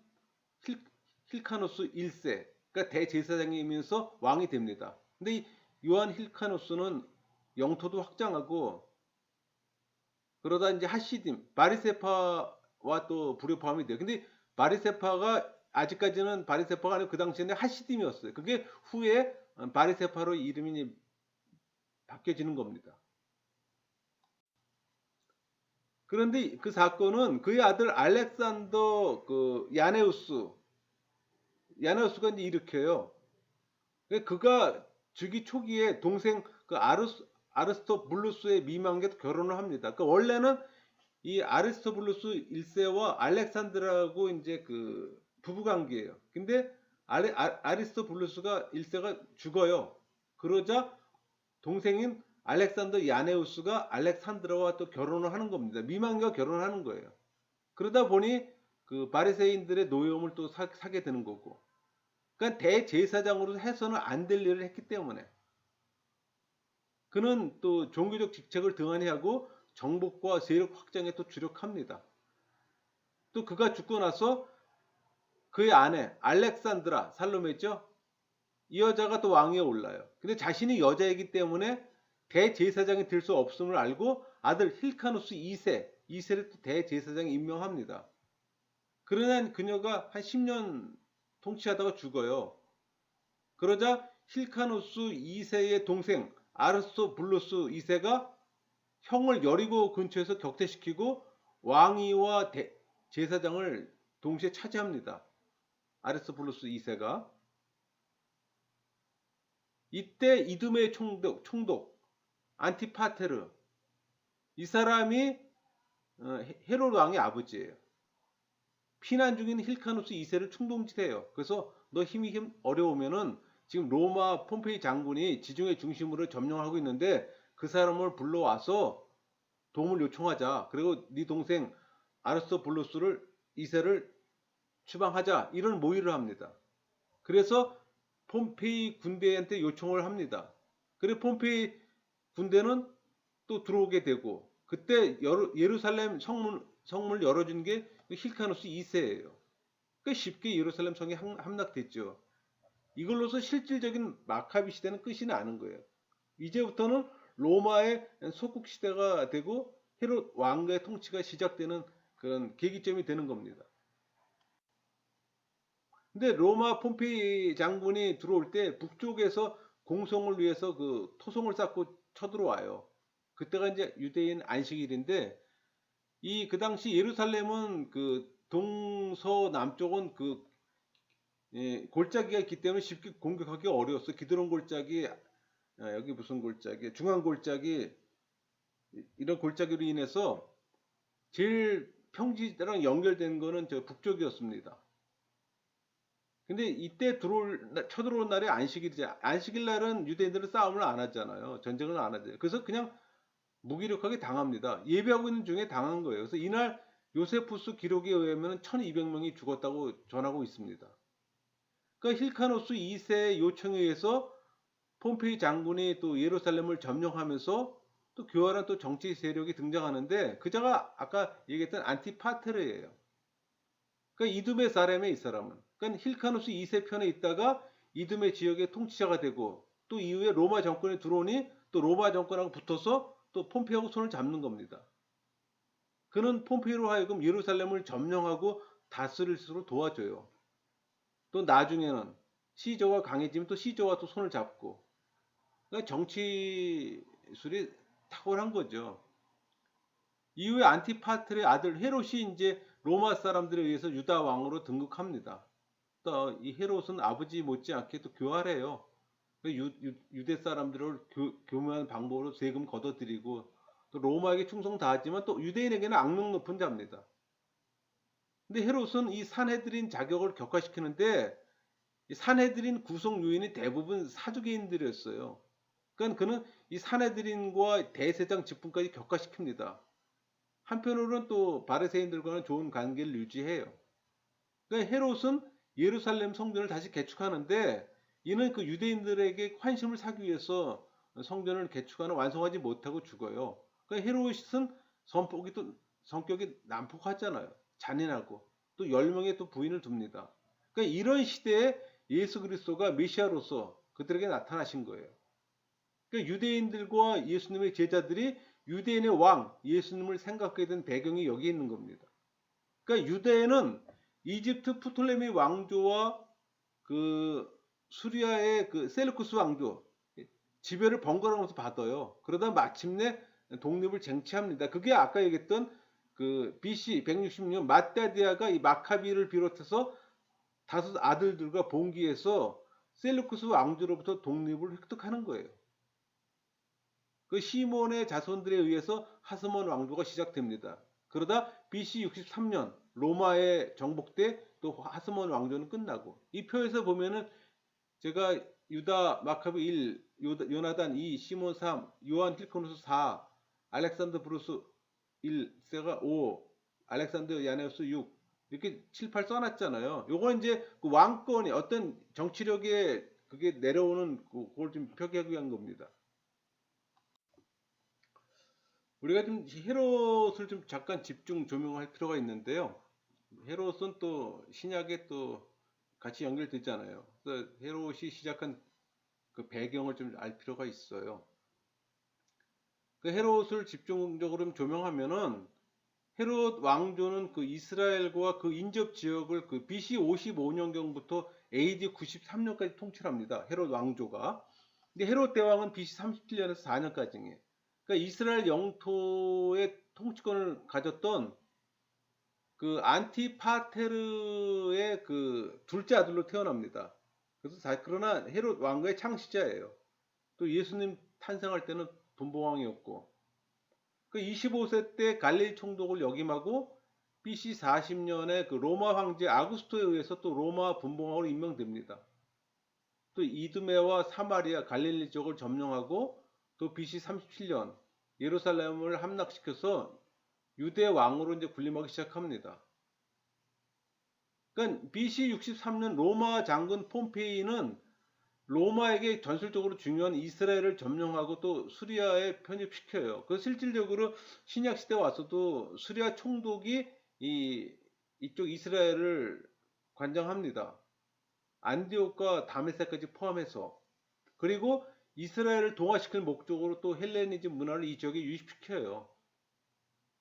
Speaker 1: 힐카노스 1세, 그러니까 대제사장이면서 왕이 됩니다. 근데 이 요한 힐카노스는 영토도 확장하고 그러다 이제 하시딤, 바리세파와 또 불협화음이 돼요. 근데 바리세파가 아직까지는 바리세파가 아니고 그 당시에는 하시딤이었어요. 그게 후에 바리세파로 이름이 바뀌어지는 겁니다. 그런데 그 사건은 그의 아들 알렉산더 그 야네우스가 이제 일으켜요. 그가 즉위 초기에 동생 그 아르스토블루스의 미망과 결혼을 합니다. 그러니까 원래는 이 아리스토블루스 1세와 알렉산드라고 이제 그 부부 관계예요. 근데 아리스토블루스가 1세가 죽어요. 그러자 동생인 알렉산더 야네우스가 알렉산드라와 또 결혼을 하는 겁니다. 미망과 결혼하는 거예요. 그러다 보니 그 바리새인들의 노여움을 또 사게 되는 거고. 그러니까 대제사장으로 해서는 안 될 일을 했기 때문에 그는 또 종교적 직책을 등한히 하고 정복과 세력 확장에 또 주력합니다. 또 그가 죽고 나서 그의 아내 알렉산드라 살로메죠. 이 여자가 또 왕위에 올라요. 근데 자신이 여자이기 때문에 대제사장이 될 수 없음을 알고 아들 힐카누스 2세를 또 대제사장에 임명합니다. 그러나 그녀가 한 10년 통치하다가 죽어요. 그러자 힐카누스 2세의 동생 아르스토블루스 2세가 형을 여리고 근처에서 격퇴시키고 왕위와 제사장을 동시에 차지합니다. 아르스토블루스 2세가. 이때 이두메의 총독 안티파테르, 이 사람이 헤로드 왕의 아버지예요. 피난 중인 힐카누스 2세를 충동질해요. 그래서 너 힘이 어려우면은 지금 로마 폼페이 장군이 지중해 중심으로 점령하고 있는데 그 사람을 불러와서 도움을 요청하자. 그리고 네 동생 아르스토블루스를 2세를 추방하자. 이런 모의를 합니다. 그래서 폼페이 군대한테 요청을 합니다. 그리고 폼페이 군대는 또 들어오게 되고 그때 예루살렘 성문을 열어준 게 힐카누스 2세예요. 그러니까 쉽게 예루살렘 성이 함락됐죠. 이걸로서 실질적인 마카비 시대는 끝이 나는 거예요. 이제부터는 로마의 속국 시대가 되고 헤롯 왕가의 통치가 시작되는 그런 계기점이 되는 겁니다. 근데 로마 폼페이 장군이 들어올 때 북쪽에서 공성을 위해서 그 토성을 쌓고 쳐들어와요. 그때가 이제 유대인 안식일인데 그 당시 예루살렘은 그 동서남쪽은 그 골짜기가 있기 때문에 쉽게 공격하기 어려웠어. 기드론 골짜기, 여기 무슨 골짜기, 중앙 골짜기, 이런 골짜기로 인해서 제일 평지랑 연결된 거는 저 북쪽이었습니다. 근데 이때 쳐들어온 날이 안식일이죠. 안식일 날은 유대인들은 싸움을 안 하잖아요. 전쟁을 안 하죠. 그래서 그냥 무기력하게 당합니다. 예배하고 있는 중에 당한 거예요. 그래서 이날 요세푸스 기록에 의하면 1200명이 죽었다고 전하고 있습니다. 그러니까 힐카노스 2세의 요청에 의해서 폼페이 장군이 또 예루살렘을 점령하면서 또 교활한 또 정치 세력이 등장하는데 그자가 아까 얘기했던 안티파테르예요. 그러니까 이두메 사람의 이 사람은. 그러니까 힐카누스 2세 편에 있다가 이두메 지역의 통치자가 되고 또 이후에 로마 정권에 들어오니 또 로마 정권하고 붙어서 또 폼페이하고 손을 잡는 겁니다. 그는 폼페이로 하여금 예루살렘을 점령하고 다스릴 수 있도록 도와줘요. 또 나중에는 시저가 강해지면 또 시저와 또 손을 잡고. 그러니까 정치술이 탁월한 거죠. 이후에 안티파트의 아들 헤롯이 이제 로마 사람들에 의해서 유다 왕으로 등극합니다. 또 이 헤롯은 아버지 못지않게 또 교활해요. 유대 사람들을 교묘한 방법으로 세금 걷어들이고 또 로마에게 충성 다하지만 또 유대인에게는 악명 높은 자입니다. 근데 헤롯은 이 산헤드린 자격을 격화시키는데 이 산헤드린 구성 요인이 대부분 사두개인들이었어요. 그러니까 그는 이 산헤드린과 대세장 직분까지 격화시킵니다. 한편으로는 또 바리새인들과는 좋은 관계를 유지해요. 그러니까 헤롯은 예루살렘 성전을 다시 개축하는데 이는 그 유대인들에게 환심을 사기 위해서 성전을 개축하는 완성하지 못하고 죽어요. 그러니까 헤롯은 성격이 난폭하잖아요. 잔인하고 또 10명의 또 부인을 둡니다. 그러니까 이런 시대에 예수 그리스도가 메시아로서 그들에게 나타나신 거예요. 그러니까 유대인들과 예수님의 제자들이 유대인의 왕 예수님을 생각하게 된 배경이 여기 있는 겁니다. 그러니까 유대인은 이집트 프톨레미 왕조와 그 수리아의 그 셀루쿠스 왕조 지배를 번갈아가면서 받아요. 그러다 마침내 독립을 쟁취합니다. 그게 아까 얘기했던 그 BC 166년 마따디아가 이 마카비를 비롯해서 5 아들들과 봉기해서 셀루쿠스 왕조로부터 독립을 획득하는 거예요. 그 시몬의 자손들에 의해서 하스몬 왕조가 시작됩니다. 그러다 BC 63년 로마에 정복돼 또 하스몬 왕조는 끝나고, 이 표에서 보면은 제가 유다 마카비 1, 요나단 2, 시몬 3, 요한 힐코누스 4, 알렉산더 브루스 1, 세가 5, 알렉산더 야네우스 6, 이렇게 7, 8 써놨잖아요. 요거 이제 그 왕권이 어떤 정치력에 그게 내려오는 그걸 좀 표기하기 위한 겁니다. 우리가 좀 헤롯을 좀 잠깐 집중 조명할 필요가 있는데요. 헤롯은 또 신약에 또 같이 연결되잖아요. 그래서 헤롯이 시작한 그 배경을 좀 알 필요가 있어요. 그 헤롯을 집중적으로 좀 조명하면은, 헤롯 왕조는 그 이스라엘과 그 인접 지역을 그 BC 55년경부터 AD 93년까지 통치합니다. 헤롯 왕조가. 근데 헤롯 대왕은 BC 37년에서 4년까지예요. 그러니까 이스라엘 영토의 통치권을 가졌던 그 안티파테르의 그 둘째 아들로 태어납니다. 그러나 헤롯 왕가의 창시자예요. 또 예수님 탄생할 때는 분봉왕이었고, 그 25세 때 갈릴리 총독을 역임하고 BC 40년에 그 로마 황제 아구스토에 의해서 또 로마 분봉왕으로 임명됩니다. 또 이두메와 사마리아, 갈릴리 지역을 점령하고, 또 BC 37년 예루살렘을 함락시켜서 유대 왕으로 이제 군림하기 시작합니다. 그러니까 BC 63년 로마 장군 폼페이는 로마에게 전술적으로 중요한 이스라엘을 점령하고 또 수리아에 편입시켜요. 그 실질적으로 신약 시대 와서도 수리아 총독이 이쪽 이스라엘을 관장합니다. 안디옥과 다메섹까지 포함해서. 그리고 이스라엘을 동화시킬 목적으로 또 헬레니즘 문화를 이 지역에 유입시켜요.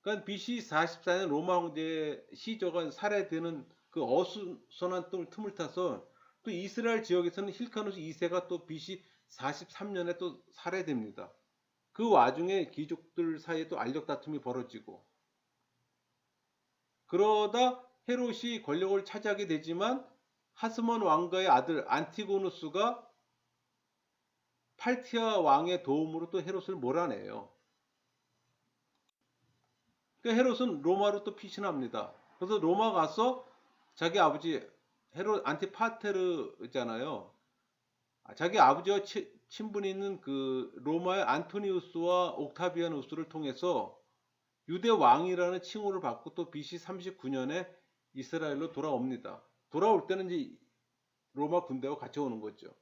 Speaker 1: 그러니까 BC 44년 로마 황제 시저가 살해되는 그 어수선한 틈을 타서 또 이스라엘 지역에서는 힐카누스 2세가 또 BC 43년에 또 살해됩니다. 그 와중에 귀족들 사이에 또 알력 다툼이 벌어지고, 그러다 헤롯이 권력을 차지하게 되지만 하스몬 왕가의 아들 안티고누스가 팔티아 왕의 도움으로 또 헤롯을 몰아내요. 그러니까 헤롯은 로마로 또 피신합니다. 그래서 로마 가서 자기 아버지 헤롯 안티파테르 있잖아요. 자기 아버지와 친분이 있는 그 로마의 안토니우스와 옥타비아누스를 통해서 유대 왕이라는 칭호를 받고 또 BC 39년에 이스라엘로 돌아옵니다. 돌아올 때는 이제 로마 군대와 같이 오는 거죠.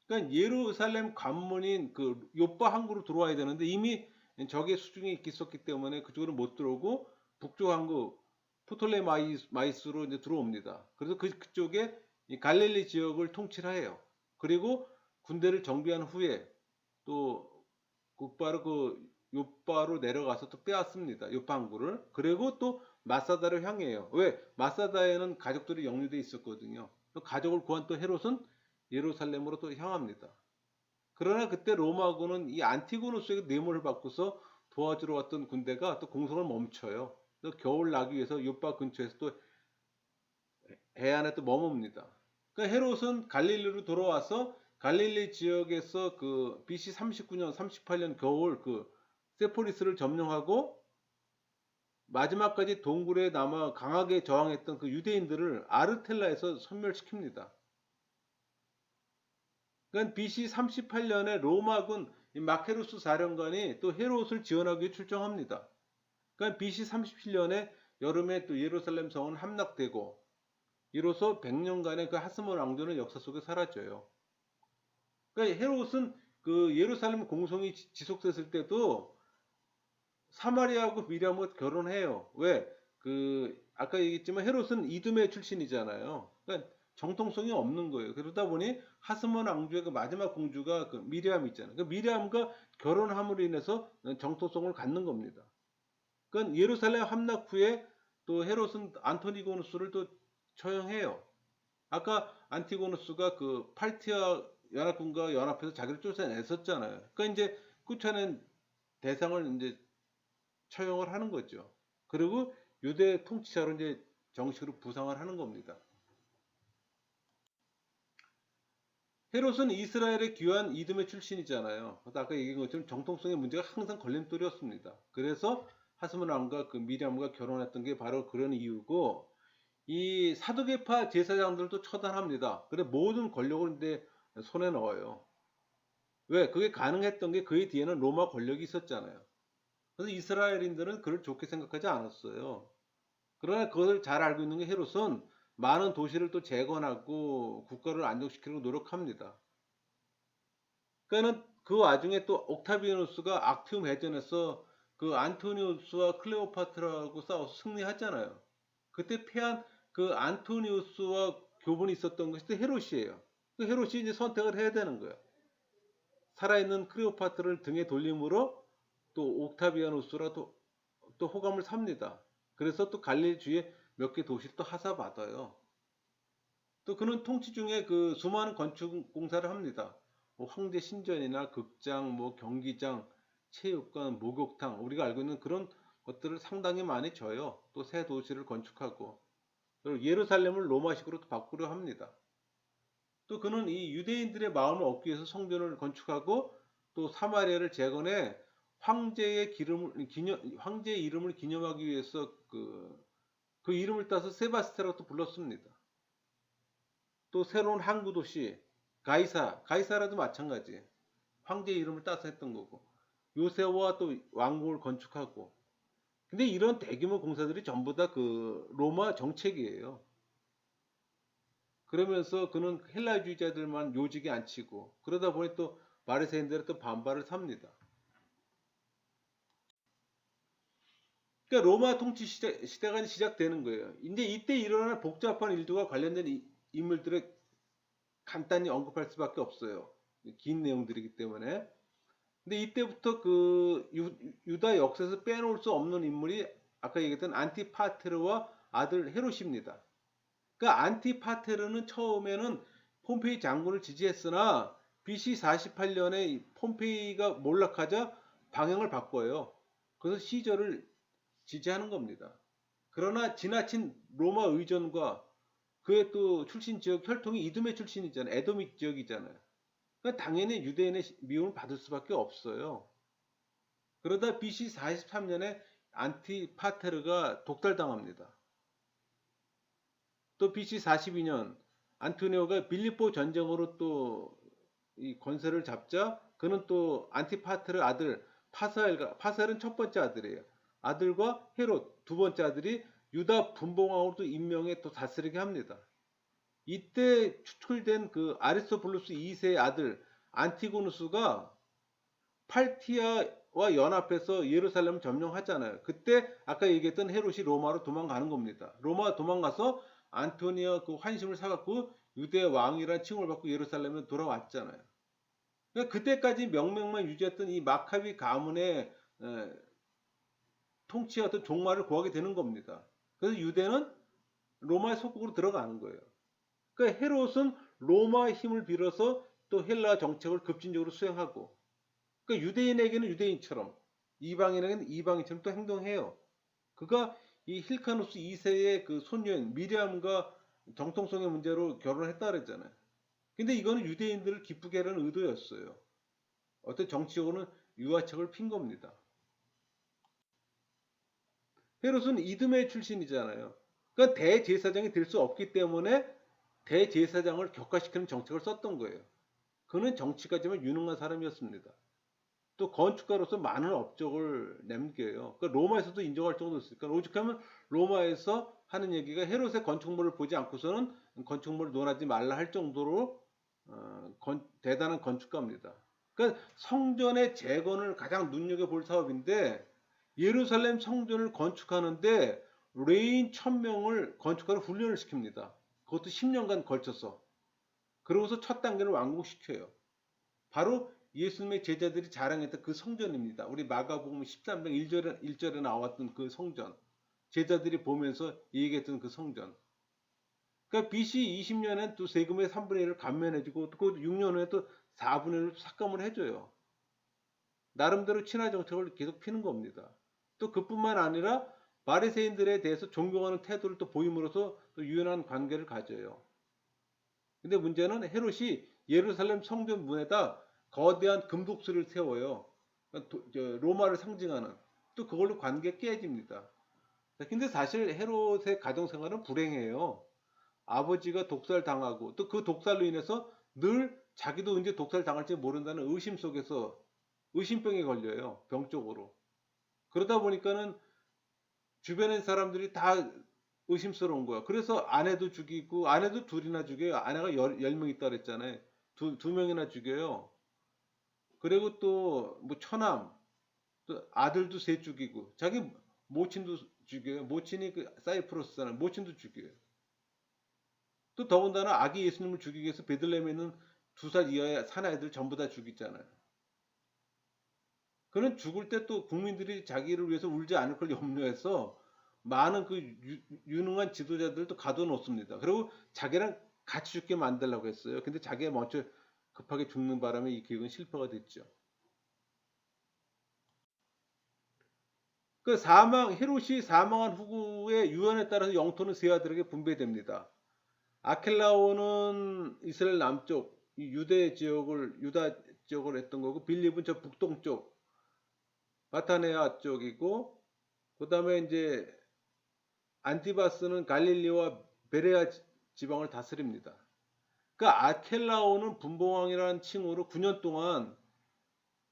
Speaker 1: 그러니까 예루살렘 관문인 그 요파 항구로 들어와야 되는데 이미 적의 수중에 있었기 때문에 그쪽으로 못 들어오고 북쪽 항구 프톨레마이스로 이제 들어옵니다. 그래서 그쪽에 갈릴리 지역을 통치를 해요. 그리고 군대를 정비한 후에 또 곧바로 그 요파로 내려가서 또 빼앗습니다. 요파 항구를. 그리고 또 마사다를 향해요. 왜? 마사다에는 가족들이 영류돼 있었거든요. 또 가족을 구한 또 헤롯은 예루살렘으로 또 향합니다. 그러나 그때 로마군은 이 안티고누스에게 뇌물을 받고서 도와주러 왔던 군대가 또 공성을 멈춰요. 또 겨울 나기 위해서 요파 근처에서 또 해안에 또 머뭅니다. 그러니까 헤롯은 갈릴리로 돌아와서 갈릴리 지역에서 그 BC 39년, 38년 겨울 그 세포리스를 점령하고 마지막까지 동굴에 남아 강하게 저항했던 그 유대인들을 아르텔라에서 섬멸시킵니다. 그러니까 BC 38년에 로마군 마케루스 사령관이 또 헤롯을 지원하기 위해 출정합니다. 그러니까 BC 37년에 여름에 또 예루살렘 성은 함락되고, 이로써 100년간의 그 하스몬 왕조는 역사 속에 사라져요. 그러니까 헤롯은 그 예루살렘 공성이 지속됐을 때도 사마리아하고 미리암과 결혼해요. 왜? 그 아까 얘기했지만 헤롯은 이두메 출신이잖아요. 그러니까 정통성이 없는 거예요. 그러다 보니 하스몬 왕조의 그 마지막 공주가 그 미리암 있잖아요. 그 미리암과 결혼함으로 인해서 정통성을 갖는 겁니다. 그러니까 예루살렘 함락 후에 또 헤롯은 안토니고누스를 또 처형해요. 아까 안티고누스가 그 팔티아 연합군과 연합해서 자기를 쫓아냈었잖아요. 그러니까 이제 꾸쳐낸 대상을 이제 처형을 하는 거죠. 그리고 유대 통치자로 이제 정식으로 부상을 하는 겁니다. 헤롯은 이스라엘의 귀한 이듬의 출신이잖아요. 아까 얘기한 것처럼 정통성의 문제가 항상 걸림돌이었습니다. 그래서 하스몬 왕과 그 미리암과 결혼했던 게 바로 그런 이유고, 이 사두개파 제사장들도 처단합니다. 그래 모든 권력을 이제 손에 넣어요. 왜? 그게 가능했던 게 그의 뒤에는 로마 권력이 있었잖아요. 그래서 이스라엘인들은 그를 좋게 생각하지 않았어요. 그러나 그것을 잘 알고 있는 게 헤롯은 많은 도시를 또 재건하고 국가를 안정시키려고 노력합니다. 그러니까는 그 와중에 또 옥타비아누스가 악티움 해전에서 그 안토니우스와 클레오파트라하고 싸워서 승리하잖아요. 그때 패한 그 안토니우스와 교분이 있었던 것이 헤롯이에요. 그 헤롯이 이제 선택을 해야 되는 거예요. 살아있는 클레오파트를 등에 돌림으로 또 옥타비아누스라 또 호감을 삽니다. 그래서 또 갈릴리 주위에 몇 개 도시를 또 하사받아요. 또 그는 통치 중에 그 수많은 건축 공사를 합니다. 뭐 황제 신전이나 극장, 뭐 경기장, 체육관, 목욕탕, 우리가 알고 있는 그런 것들을 상당히 많이 져요. 또 새 도시를 건축하고, 그리고 예루살렘을 로마식으로 바꾸려 합니다. 또 그는 이 유대인들의 마음을 얻기 위해서 성전을 건축하고 또 사마리아를 재건해 황제의 이름을 기념하기 위해서 그 이름을 따서 세바스테라고 또 불렀습니다. 또 새로운 항구 도시 가이사라도 마찬가지. 황제의 이름을 따서 했던 거고. 요새와 또 왕궁을 건축하고. 근데 이런 대규모 공사들이 전부 다 그 로마 정책이에요. 그러면서 그는 헬라주의자들만 요직에 앉히고 그러다 보니 또 바리새인들의 또 반발을 삽니다. 그러니까 로마 통치 시대가 시작되는 거예요. 이제 이때 일어나는 복잡한 일들과 관련된 인물들을 간단히 언급할 수밖에 없어요. 긴 내용들이기 때문에. 근데 이때부터 그 유다 역사에서 빼놓을 수 없는 인물이 아까 얘기했던 안티파테르와 아들 헤롯입니다. 그러니까 안티파테르는 처음에는 폼페이 장군을 지지했으나 BC 48년에 폼페이가 몰락하자 방향을 바꿔요. 그래서 시저를 지지하는 겁니다. 그러나 지나친 로마 의전과 그의 또 출신 지역 혈통이 이두메 출신이잖아요. 에도믹 지역이잖아요. 그러니까 당연히 유대인의 미움을 받을 수밖에 없어요. 그러다 BC 43년에 안티파테르가 독살당합니다. 또 BC 42년 안토니오가 빌립보 전쟁으로 또 이 권세를 잡자 그는 또 안티파테르 아들 파사엘은 첫 번째 아들이에요. 아들과 헤롯 두 번째 아들이 유다 분봉왕으로 또 임명해 또 다스리게 합니다. 이때 추출된 그 아리스토블루스 2세의 아들 안티고누스가 팔티아와 연합해서 예루살렘을 점령하잖아요. 그때 아까 얘기했던 헤롯이 로마로 도망가는 겁니다. 로마 도망가서 안토니아 그 환심을 사갖고 유대 왕이라는 칭호를 받고 예루살렘에 돌아왔잖아요. 그러니까 그때까지 명맥만 유지했던 이 마카비 가문의 통치의 어떤 종말을 구하게 되는 겁니다. 그래서 유대는 로마의 속국으로 들어가는 거예요. 그러니까 헤롯은 로마의 힘을 빌어서 또 헬라 정책을 급진적으로 수행하고, 그러니까 유대인에게는 유대인처럼, 이방인에게는 이방인처럼 또 행동해요. 그가 이 힐카누스 2세의 그 손녀인 미리암과 정통성의 문제로 결혼을 했다 그랬잖아요. 근데 이거는 유대인들을 기쁘게 하려는 의도였어요. 어떤 정치적으로는 유화책을 핀 겁니다. 헤롯은 이드메 출신이잖아요. 그러니까 대제사장이 될 수 없기 때문에 대제사장을 격화시키는 정책을 썼던 거예요. 그는 정치가지만 유능한 사람이었습니다. 또 건축가로서 많은 업적을 남겨요. 그러니까 로마에서도 인정할 정도였으니까 오죽하면 로마에서 하는 얘기가 헤롯의 건축물을 보지 않고서는 건축물을 논하지 말라 할 정도로 대단한 건축가입니다. 그러니까 성전의 재건을 가장 눈여겨볼 사업인데 예루살렘 성전을 건축하는데 레인 1000명을 건축가로 훈련을 시킵니다. 그것도 10년간 걸쳐서. 그러고서 첫 단계를 완공시켜요. 바로 예수님의 제자들이 자랑했던 그 성전입니다. 우리 마가복음 13장 1절에 나왔던 그 성전. 제자들이 보면서 얘기했던 그 성전. 그러니까 BC 20년엔 또 세금의 3분의 1을 감면해주고 또 6년 후에 또 4분의 1을 삭감을 해줘요. 나름대로 친화 정책을 계속 피는 겁니다. 또 그뿐만 아니라 바리새인들에 대해서 존경하는 태도를 또 보임으로써 또 유연한 관계를 가져요. 근데 문제는 헤롯이 예루살렘 성전 문에다 거대한 금독수를 세워요. 로마를 상징하는. 또 그걸로 관계 깨집니다. 근데 사실 헤롯의 가정생활은 불행해요. 아버지가 독살 당하고 또 그 독살로 인해서 늘 자기도 언제 독살 당할지 모른다는 의심 속에서 의심병에 걸려요. 병적으로. 그러다 보니까는 주변의 사람들이 다 의심스러운 거야. 그래서 아내도 죽이고 아내도 둘이나 죽여요. 아내가 열 명 있다 그랬잖아요. 두 명이나 죽여요. 그리고 또 뭐 처남 또 아들도 셋 죽이고 자기 모친도 죽여요. 모친이 그 사이프러스 사람 모친도 죽여요. 또 더군다나 아기 예수님을 죽이기 위해서 베들레헴에 있는 2살 이하의 사나이들 전부 다 죽이잖아요. 그는 죽을 때 또 국민들이 자기를 위해서 울지 않을 걸 염려해서 많은 그 유능한 지도자들도 가둬놓습니다. 그리고 자기랑 같이 죽게 만들려고 했어요. 근데 자기가 먼저 급하게 죽는 바람에 이 계획은 실패가 됐죠. 그 헤롯이 사망한 후에 유언에 따라서 영토는 세 아들에게 분배됩니다. 아켈라오는 이스라엘 남쪽 유다 지역을 했던 거고 빌립은 저 북동쪽 바타네아 쪽이고 그다음에 이제 안티바스는 갈릴리와 베레아 지방을 다스립니다. 그 아켈라오는 분봉왕이라는 칭호로 9년 동안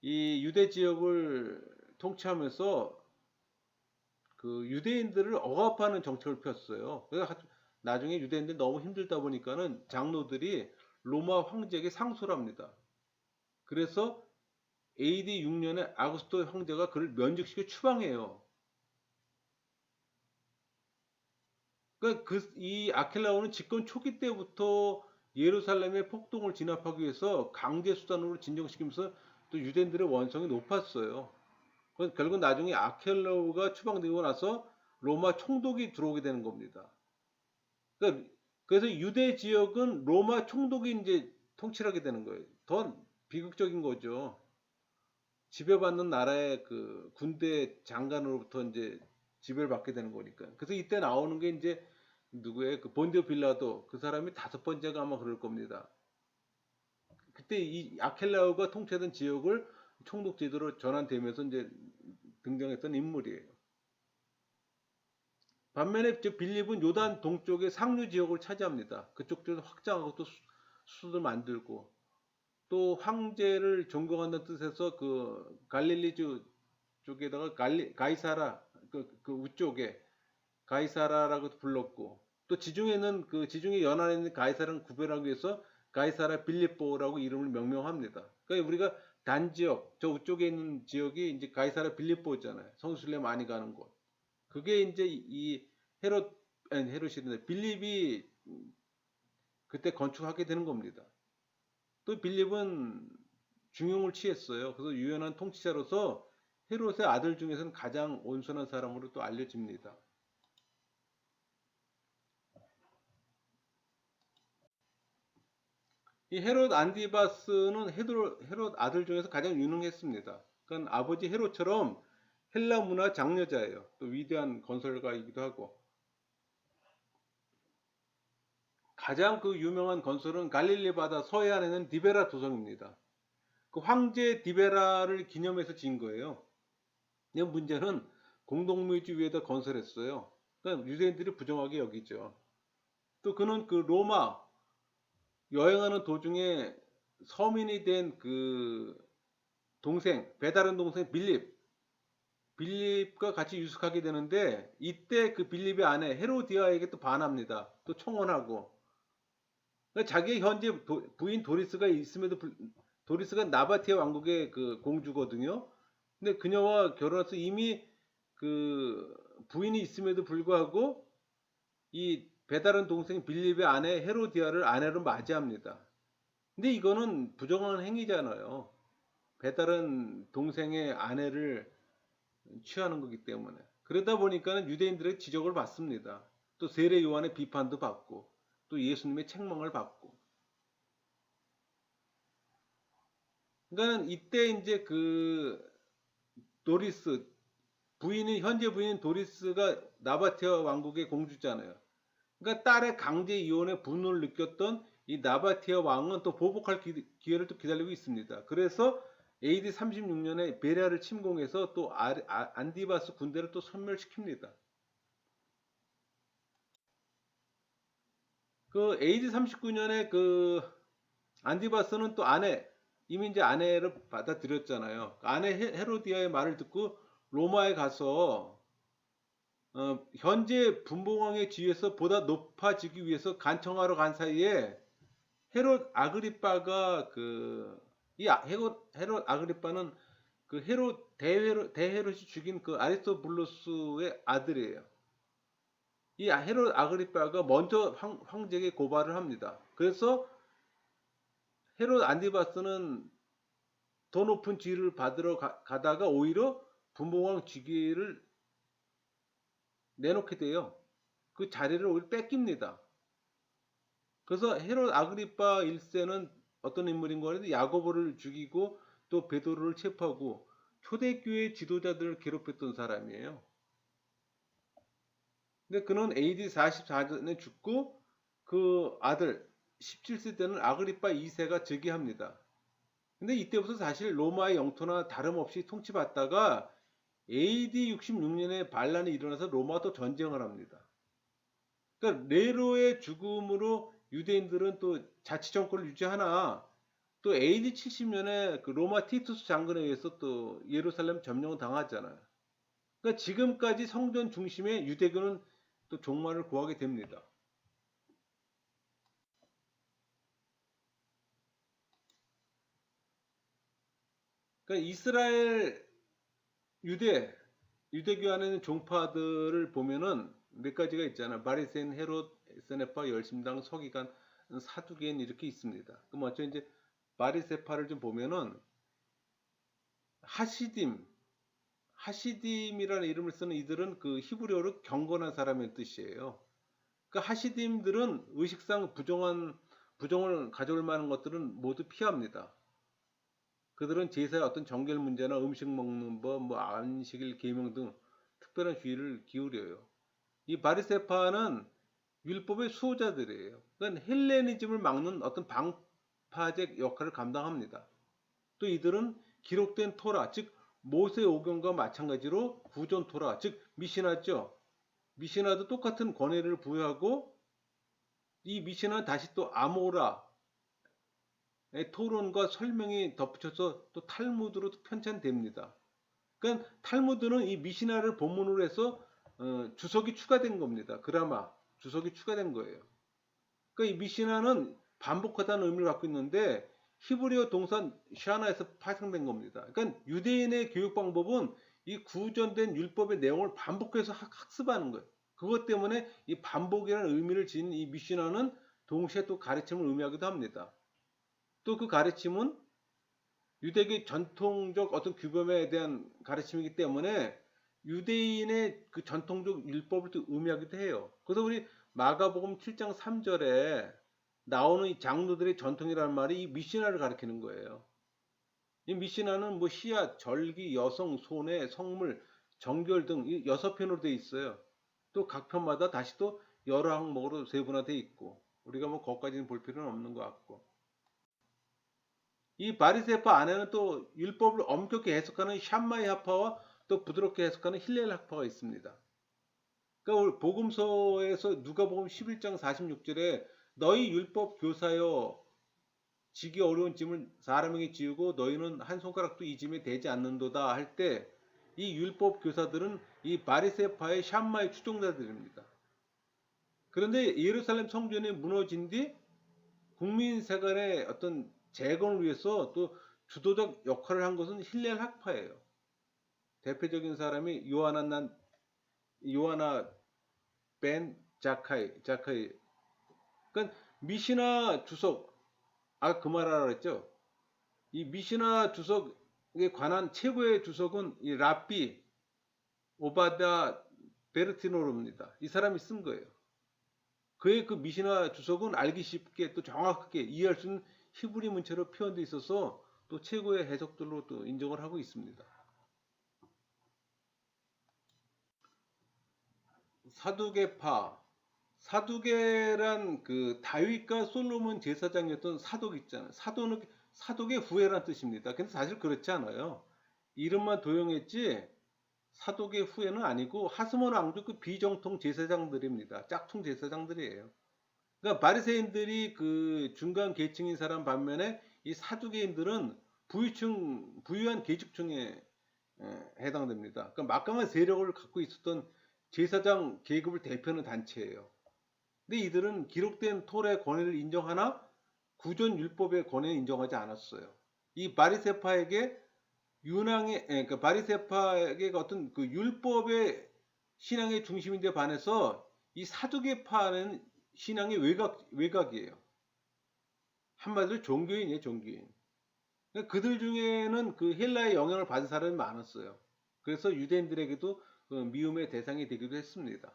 Speaker 1: 이 유대 지역을 통치하면서 그 유대인들을 억압하는 정책을 폈어요. 그래서 나중에 유대인들 너무 힘들다 보니까는 장로들이 로마 황제에게 상소를 합니다. 그래서 AD 6년에 아구스토 황제가 그를 면직시켜 추방해요. 그러니까 이 아켈라오는 집권 초기 때부터 예루살렘의 폭동을 진압하기 위해서 강제 수단으로 진정시키면서 또 유대인들의 원성이 높았어요. 결국 나중에 아켈라오가 추방되고 나서 로마 총독이 들어오게 되는 겁니다. 그러니까 그래서 유대 지역은 로마 총독이 이제 통치를 하게 되는 거예요. 더 비극적인 거죠. 지배받는 나라의 그 군대 장관으로부터 이제 지배를 받게 되는 거니까. 그래서 이때 나오는 게 이제 누구의 그 본디오 빌라도 그 사람이 5번째가 아마 그럴 겁니다. 그때 이 아켈라오가 통치하던 지역을 총독 제도로 전환되면서 이제 등장했던 인물이에요. 반면에 빌립은 요단 동쪽의 상류 지역을 차지합니다. 그쪽 도 확장하고 또 수도 만들고 또 황제를 존경한다는 뜻에서 그 갈릴리 쪽에다가 가이사라 그 우쪽에 가이사라라고 불렀고 또 지중해는 그 지중해 연안에 있는 가이사라를 구별하기 위해서 가이사라 빌립보라고 이름을 명명합니다. 그러니까 우리가 단지역 저 우쪽에 있는 지역이 이제 가이사라 빌립보잖아요. 성수순례 많이 가는 곳. 그게 이제 이 헤롯이 빌립이 그때 건축하게 되는 겁니다. 또 빌립은 중용을 취했어요. 그래서 유연한 통치자로서 헤롯의 아들 중에서는 가장 온순한 사람으로 또 알려집니다. 이 헤롯 안디바스는 헤롯 아들 중에서 가장 유능했습니다. 그러니까 아버지 헤롯처럼 헬라 문화 장려자예요. 또 위대한 건설가이기도 하고 가장 그 유명한 건설은 갈릴리 바다 서해안에 있는 디베라 도성입니다. 그 황제 디베라를 기념해서 지은 거예요. 이 문제는 공동묘지 위에다 건설했어요. 그러니까 유대인들이 부정하게 여기죠. 또 그는 그 로마 여행하는 도중에 서민이 된 그 동생, 배다른 동생 빌립과 같이 유숙하게 되는데 이때 그 빌립의 아내 헤로디아에게 또 반합니다. 또 청혼하고 그러니까 자기의 현재 부인 도리스가 있음에도 도리스가 나바티아 왕국의 그 공주거든요. 근데 그녀와 결혼해서 이미 그 부인이 있음에도 불구하고 이 배다른 동생 빌립의 아내 헤로디아를 아내로 맞이합니다. 근데 이거는 부정한 행위잖아요. 배다른 동생의 아내를 취하는 거기 때문에. 그러다 보니까 유대인들의 지적을 받습니다. 또 세례 요한의 비판도 받고 또 예수님의 책망을 받고. 그러니까 이때 이제 그 도리스 현재 부인 도리스가 나바티아 왕국의 공주잖아요. 그러니까 딸의 강제 이혼에 분노를 느꼈던 이 나바티아 왕은 또 보복할 기회를 또 기다리고 있습니다. 그래서 AD 36년에 베레아를 침공해서 또 안디바스 군대를 또 섬멸시킵니다. 그 AD 39년에 그 안티바스는 또 이미 이제 아내를 받아들였잖아요. 아내 헤로디아의 말을 듣고 로마에 가서 현재 분봉왕의 지위에서 보다 높아지기 위해서 간청하러 간 사이에 헤롯 아그리빠가 헤롯 아그리빠는 그 대헤롯이 죽인 그 아리스토블루스의 아들이에요. 이 헤롯 아그리빠가 먼저 황제에게 고발을 합니다. 그래서 헤롯 안티바스는 더 높은 지위를 받으러 가다가 오히려 분봉왕 직위를 내놓게 돼요. 그 자리를 오히려 뺏깁니다. 그래서 헤롯 아그리파 1세는 어떤 인물인가 하면 야고보를 죽이고 또 베드로를 체포하고 초대교회 지도자들을 괴롭혔던 사람이에요. 근데 그는 AD 44년에 죽고 그 아들 17세 때는 아그리파 2세가 즉위합니다. 근데 이때부터 사실 로마의 영토나 다름없이 통치받다가 AD 66년에 반란이 일어나서 로마도 전쟁을 합니다. 그러니까 네로의 죽음으로 유대인들은 또 자치 정권을 유지하나 또 AD 70년에 그 로마 티투스 장군에 의해서 또 예루살렘 점령을 당하잖아요. 그러니까 지금까지 성전 중심의 유대교는 또 종말을 구하게 됩니다. 그러니까 이스라엘 유대교 안에는 종파들을 보면은 몇 가지가 있잖아요. 바리새인, 헤롯, 에스네파, 열심당, 서기관, 사두개인 이렇게 있습니다. 그럼 먼저 이제 바리새파를 좀 보면은 하시딤, 하시딤이라는 이름을 쓰는 이들은 그 히브리어로 경건한 사람의 뜻이에요. 그 하시딤들은 의식상 부정을 가져올 만한 것들은 모두 피합니다. 그들은 제사의 어떤 정결 문제나 음식 먹는 법, 뭐 안식일 계명 등 특별한 주의를 기울여요. 이 바리새파는 율법의 수호자들이에요. 그러니까 헬레니즘을 막는 어떤 방파제 역할을 감당합니다. 또 이들은 기록된 토라, 즉 모세 오경과 마찬가지로 구전 토라, 즉 미시나죠. 미시나도 똑같은 권위를 부여하고 이 미시나는 다시 또 아모라의 토론과 설명이 덧붙여서 또 탈무드로 편찬됩니다. 그러니까 탈무드는 이 미시나를 본문으로 해서 주석이 추가된 겁니다. 그라마 주석이 추가된 거예요. 그러니까 이 미시나는 반복하다는 의미를 갖고 있는데 히브리어 동사 샤나에서 파생된 겁니다. 그러니까 유대인의 교육 방법은 이 구전된 율법의 내용을 반복해서 학습하는 거예요. 그것 때문에 이 반복이라는 의미를 지닌 이 미시나는 동시에 또 가르침을 의미하기도 합니다. 또 그 가르침은 유대교의 전통적 어떤 규범에 대한 가르침이기 때문에 유대인의 그 전통적 율법을 또 의미하기도 해요. 그래서 우리 마가복음 7장 3절에 나오는 이 장로들의 전통이라는 말이 이 미시나를 가리키는 거예요. 이 미시나는 뭐 시야, 절기, 여성, 손해, 성물, 정결 등 6편으로 되어 있어요. 또 각 편마다 다시 또 여러 항목으로 세분화되어 있고 우리가 뭐 거기까지는 볼 필요는 없는 것 같고 이 바리새파 안에는 또 율법을 엄격히 해석하는 샴마이 학파와 또 부드럽게 해석하는 힐렐 학파가 있습니다. 그러니까 우리 복음서에서 누가복음 11장 46절에 너희 율법 교사여 지기 어려운 짐을 사람에게 지우고 너희는 한 손가락도 이 짐에 대지 않는도다 할 때 이 율법 교사들은 이 바리새파의 샴마의 추종자들입니다. 그런데 예루살렘 성전이 무너진 뒤 국민 세간의 어떤 재건을 위해서 또 주도적 역할을 한 것은 힐렐 학파예요. 대표적인 사람이 요하나 벤 자카이. 그러니까 미시나 주석, 그 말하라 그랬죠. 이 미시나 주석에 관한 최고의 주석은 이 라삐 오바다 베르티노르입니다. 이 사람이 쓴 거예요. 그의 그 미시나 주석은 알기 쉽게 또 정확하게 이해할 수 있는 히브리 문체로 표현되어 있어서 또 최고의 해석들로 또 인정을 하고 있습니다. 사두개파. 사두개란 그 다윗과 솔로몬 제사장이었던 사독 있잖아요. 사독의 후예란 뜻입니다. 근데 사실 그렇지 않아요. 이름만 도용했지 사독의 후예는 아니고 하스몬 왕조 그 비정통 제사장들입니다. 짝퉁 제사장들이에요. 그러니까 바리새인들이 그 중간 계층인 사람 반면에 이 사두개인들은 부유한 계층에 해당됩니다. 그러니까 막강한 세력을 갖고 있었던 제사장 계급을 대표하는 단체예요. 근데 이들은 기록된 톨의 권위를 인정하나 구전 율법의 권위를 인정하지 않았어요. 이 바리새파에게 그러니까 바리새파에게 어떤 그 율법의 신앙의 중심인데 반해서 이 사두개파는 신앙의 외곽이에요. 한마디로 종교인이에요, 종교인. 그러니까 그들 중에는 그 헬라의 영향을 받은 사람이 많았어요. 그래서 유대인들에게도 그 미움의 대상이 되기도 했습니다.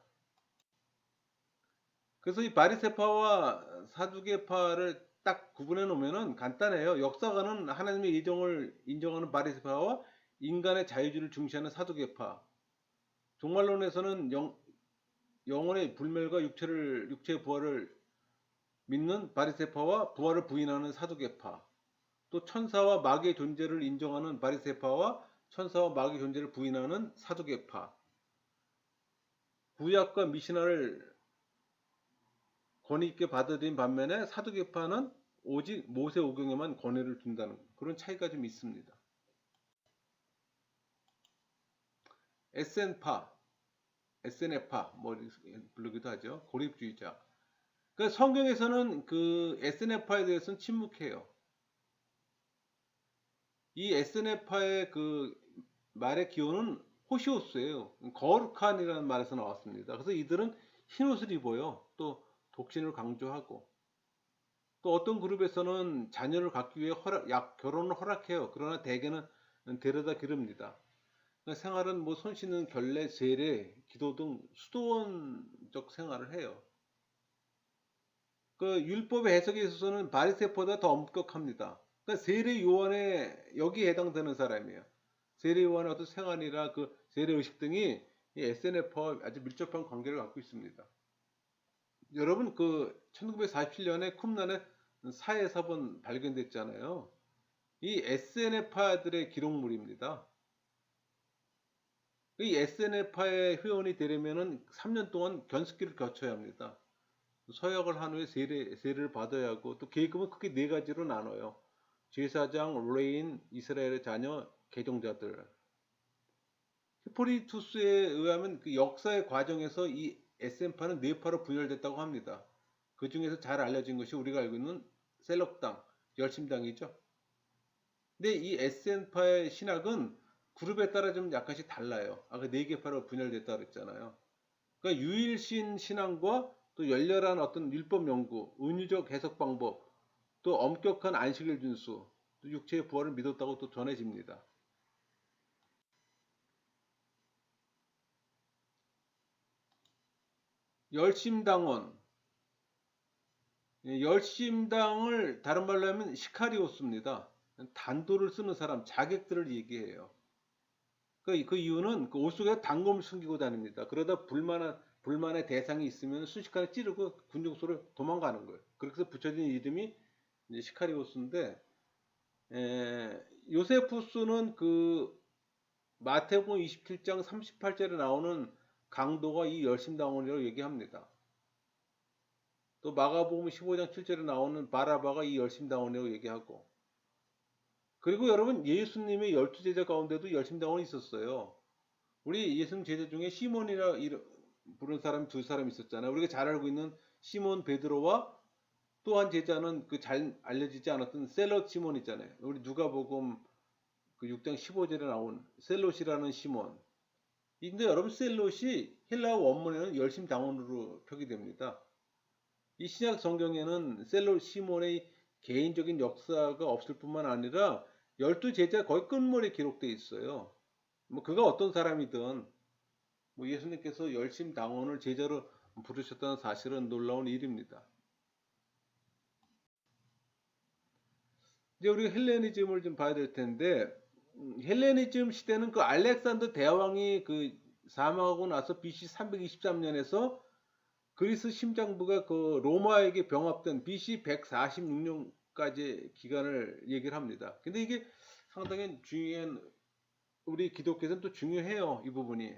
Speaker 1: 그래서 이 바리새파와 사두개파를 딱 구분해 놓으면은 간단해요. 역사가는 하나님의 예정을 인정하는 바리새파와 인간의 자유주의를 중시하는 사두개파. 종말론에서는 영혼의 불멸과 육체의 부활을 믿는 바리새파와 부활을 부인하는 사두개파. 또 천사와 마귀의 존재를 인정하는 바리새파와 천사와 마귀의 존재를 부인하는 사두개파. 구약과 미시나를 권위 있게 받아들인 반면에 사두개파는 오직 모세오경에만 권위를 둔다는 그런 차이가 좀 있습니다. SN파, SNF파 뭐 부르기도 하죠. 고립주의자. 그러니까 성경에서는 그 SNF파에 대해서는 침묵해요. 이 SNF파의 그 말의 기원은 호시오스예요. 거룩한이라는 말에서 나왔습니다. 그래서 이들은 흰옷을 입어요. 또 독신을 강조하고 또 어떤 그룹에서는 자녀를 갖기 위해 결혼을 허락해요. 그러나 대개는 데려다 기릅니다. 그러니까 생활은 뭐 손 씻는 결례, 세례, 기도 등 수도원적 생활을 해요. 그 율법의 해석에 있어서는 바리새파보다 더 엄격합니다. 그러니까 세례 요한에 여기에 해당되는 사람이에요. 세례 요한의 어떤 생활이나 그 세례 의식 등이 이 SNF와 아주 밀접한 관계를 갖고 있습니다. 여러분 그 1947년에 쿰란에 사해사본 발견됐잖아요. 이 SNF파들의 기록물입니다. 이 SNF파의 회원이 되려면은 3년 동안 견습기를 거쳐야 합니다. 서약을 한 후에 세례를 받아야 하고 또 계급은 크게 네 가지로 나눠요. 제사장, 레인, 이스라엘의 자녀, 개종자들. 히포리투스에 의하면 그 역사의 과정에서 이 SN파는 네 파로 분열됐다고 합니다. 그 중에서 잘 알려진 것이 우리가 알고 있는 셀럽당, 열심당이죠. 근데 이 SN파의 신학은 그룹에 따라 좀 약간씩 달라요. 아까 네 개 파로 분열됐다 그랬잖아요. 그러니까 유일신 신앙과 또 열렬한 어떤 율법 연구, 은유적 해석 방법, 또 엄격한 안식일 준수, 또 육체의 부활을 믿었다고 또 전해집니다. 열심당원, 열심당을 다른 말로 하면 시카리오스입니다. 단도를 쓰는 사람, 자객들을 얘기해요. 그 이유는 그 옷 속에 단검을 숨기고 다닙니다. 그러다 불만의 대상이 있으면 순식간에 찌르고 군중소로 도망가는 거예요. 그래서 붙여진 이름이 이제 시카리오스인데 요세푸스는 그 마태복음 27장 38절에 나오는 강도가 이 열심당원이라고 얘기합니다. 또 마가복음 15장 7절에 나오는 바라바가 이 열심당원이라고 얘기하고 그리고 여러분 예수님의 12제자 가운데도 열심당원이 있었어요. 우리 예수님 제자 중에 시몬이라 부른 사람 두 사람 있었잖아요. 우리가 잘 알고 있는 시몬 베드로와 또 한 제자는 그 잘 알려지지 않았던 셀롯 시몬 있잖아요. 우리 누가복음 그 6장 15절에 나온 셀롯이라는 시몬. 근데 여러분 셀롯이 헬라어 원문에는 열심당원으로 표기됩니다. 이 신약 성경에는 셀롯 시몬의 개인적인 역사가 없을 뿐만 아니라 12제자 거의 끝물에 기록되어 있어요. 뭐 그가 어떤 사람이든 뭐 예수님께서 열심당원을 제자로 부르셨다는 사실은 놀라운 일입니다. 이제 우리가 헬레니즘을 좀 봐야 될 텐데 헬레니즘 시대는 그 알렉산더 대왕이 그 사망하고 나서 BC 323년에서 그리스 심장부가 그 로마에게 병합된 BC 146년까지 기간을 얘기를 합니다. 근데 이게 상당히 중요한 우리 기독교에서는 또 중요해요. 이 부분이.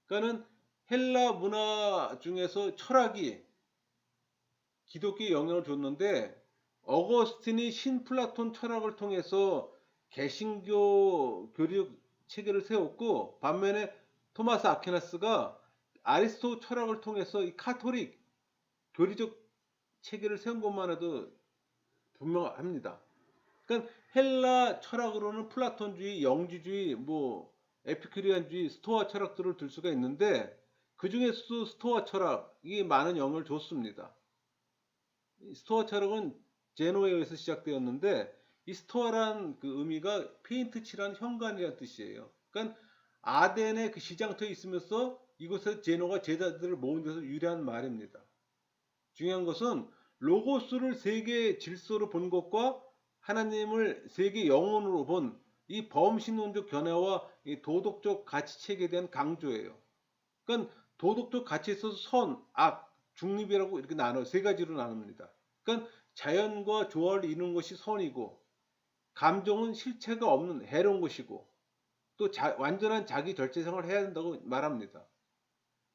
Speaker 1: 그러니까는 헬라 문화 중에서 철학이 기독교에 영향을 줬는데 어거스틴이 신플라톤 철학을 통해서 개신교 교리 체계를 세웠고 반면에 토마스 아퀴나스가 아리스토 철학을 통해서 이 카톨릭 교리적 체계를 세운 것만 해도 분명합니다. 그러니까 헬라 철학으로는 플라톤주의, 영지주의, 뭐 에피큐리안주의, 스토아 철학들을 들 수가 있는데 그 중에서도 스토아 철학이 많은 영향을 줬습니다. 스토아 철학은 제노에에서 시작되었는데 이 스토아란 그 의미가 페인트 칠한 현관이라는 뜻이에요. 그러니까 아덴의 그 시장터에 있으면서 이곳에 제노가 제자들을 모은 데서 유래한 말입니다. 중요한 것은 로고스를 세계 질서로 본 것과 하나님을 세계 영혼으로 본 이 범신론적 견해와 이 도덕적 가치 체계에 대한 강조예요. 그러니까 도덕적 가치에 있어서 선, 악, 중립이라고 이렇게 나눠 세 가지로 나눕니다. 그러니까 자연과 조화를 이루는 것이 선이고 감정은 실체가 없는 해로운 것이고 또 완전한 자기 절제성을 해야 된다고 말합니다.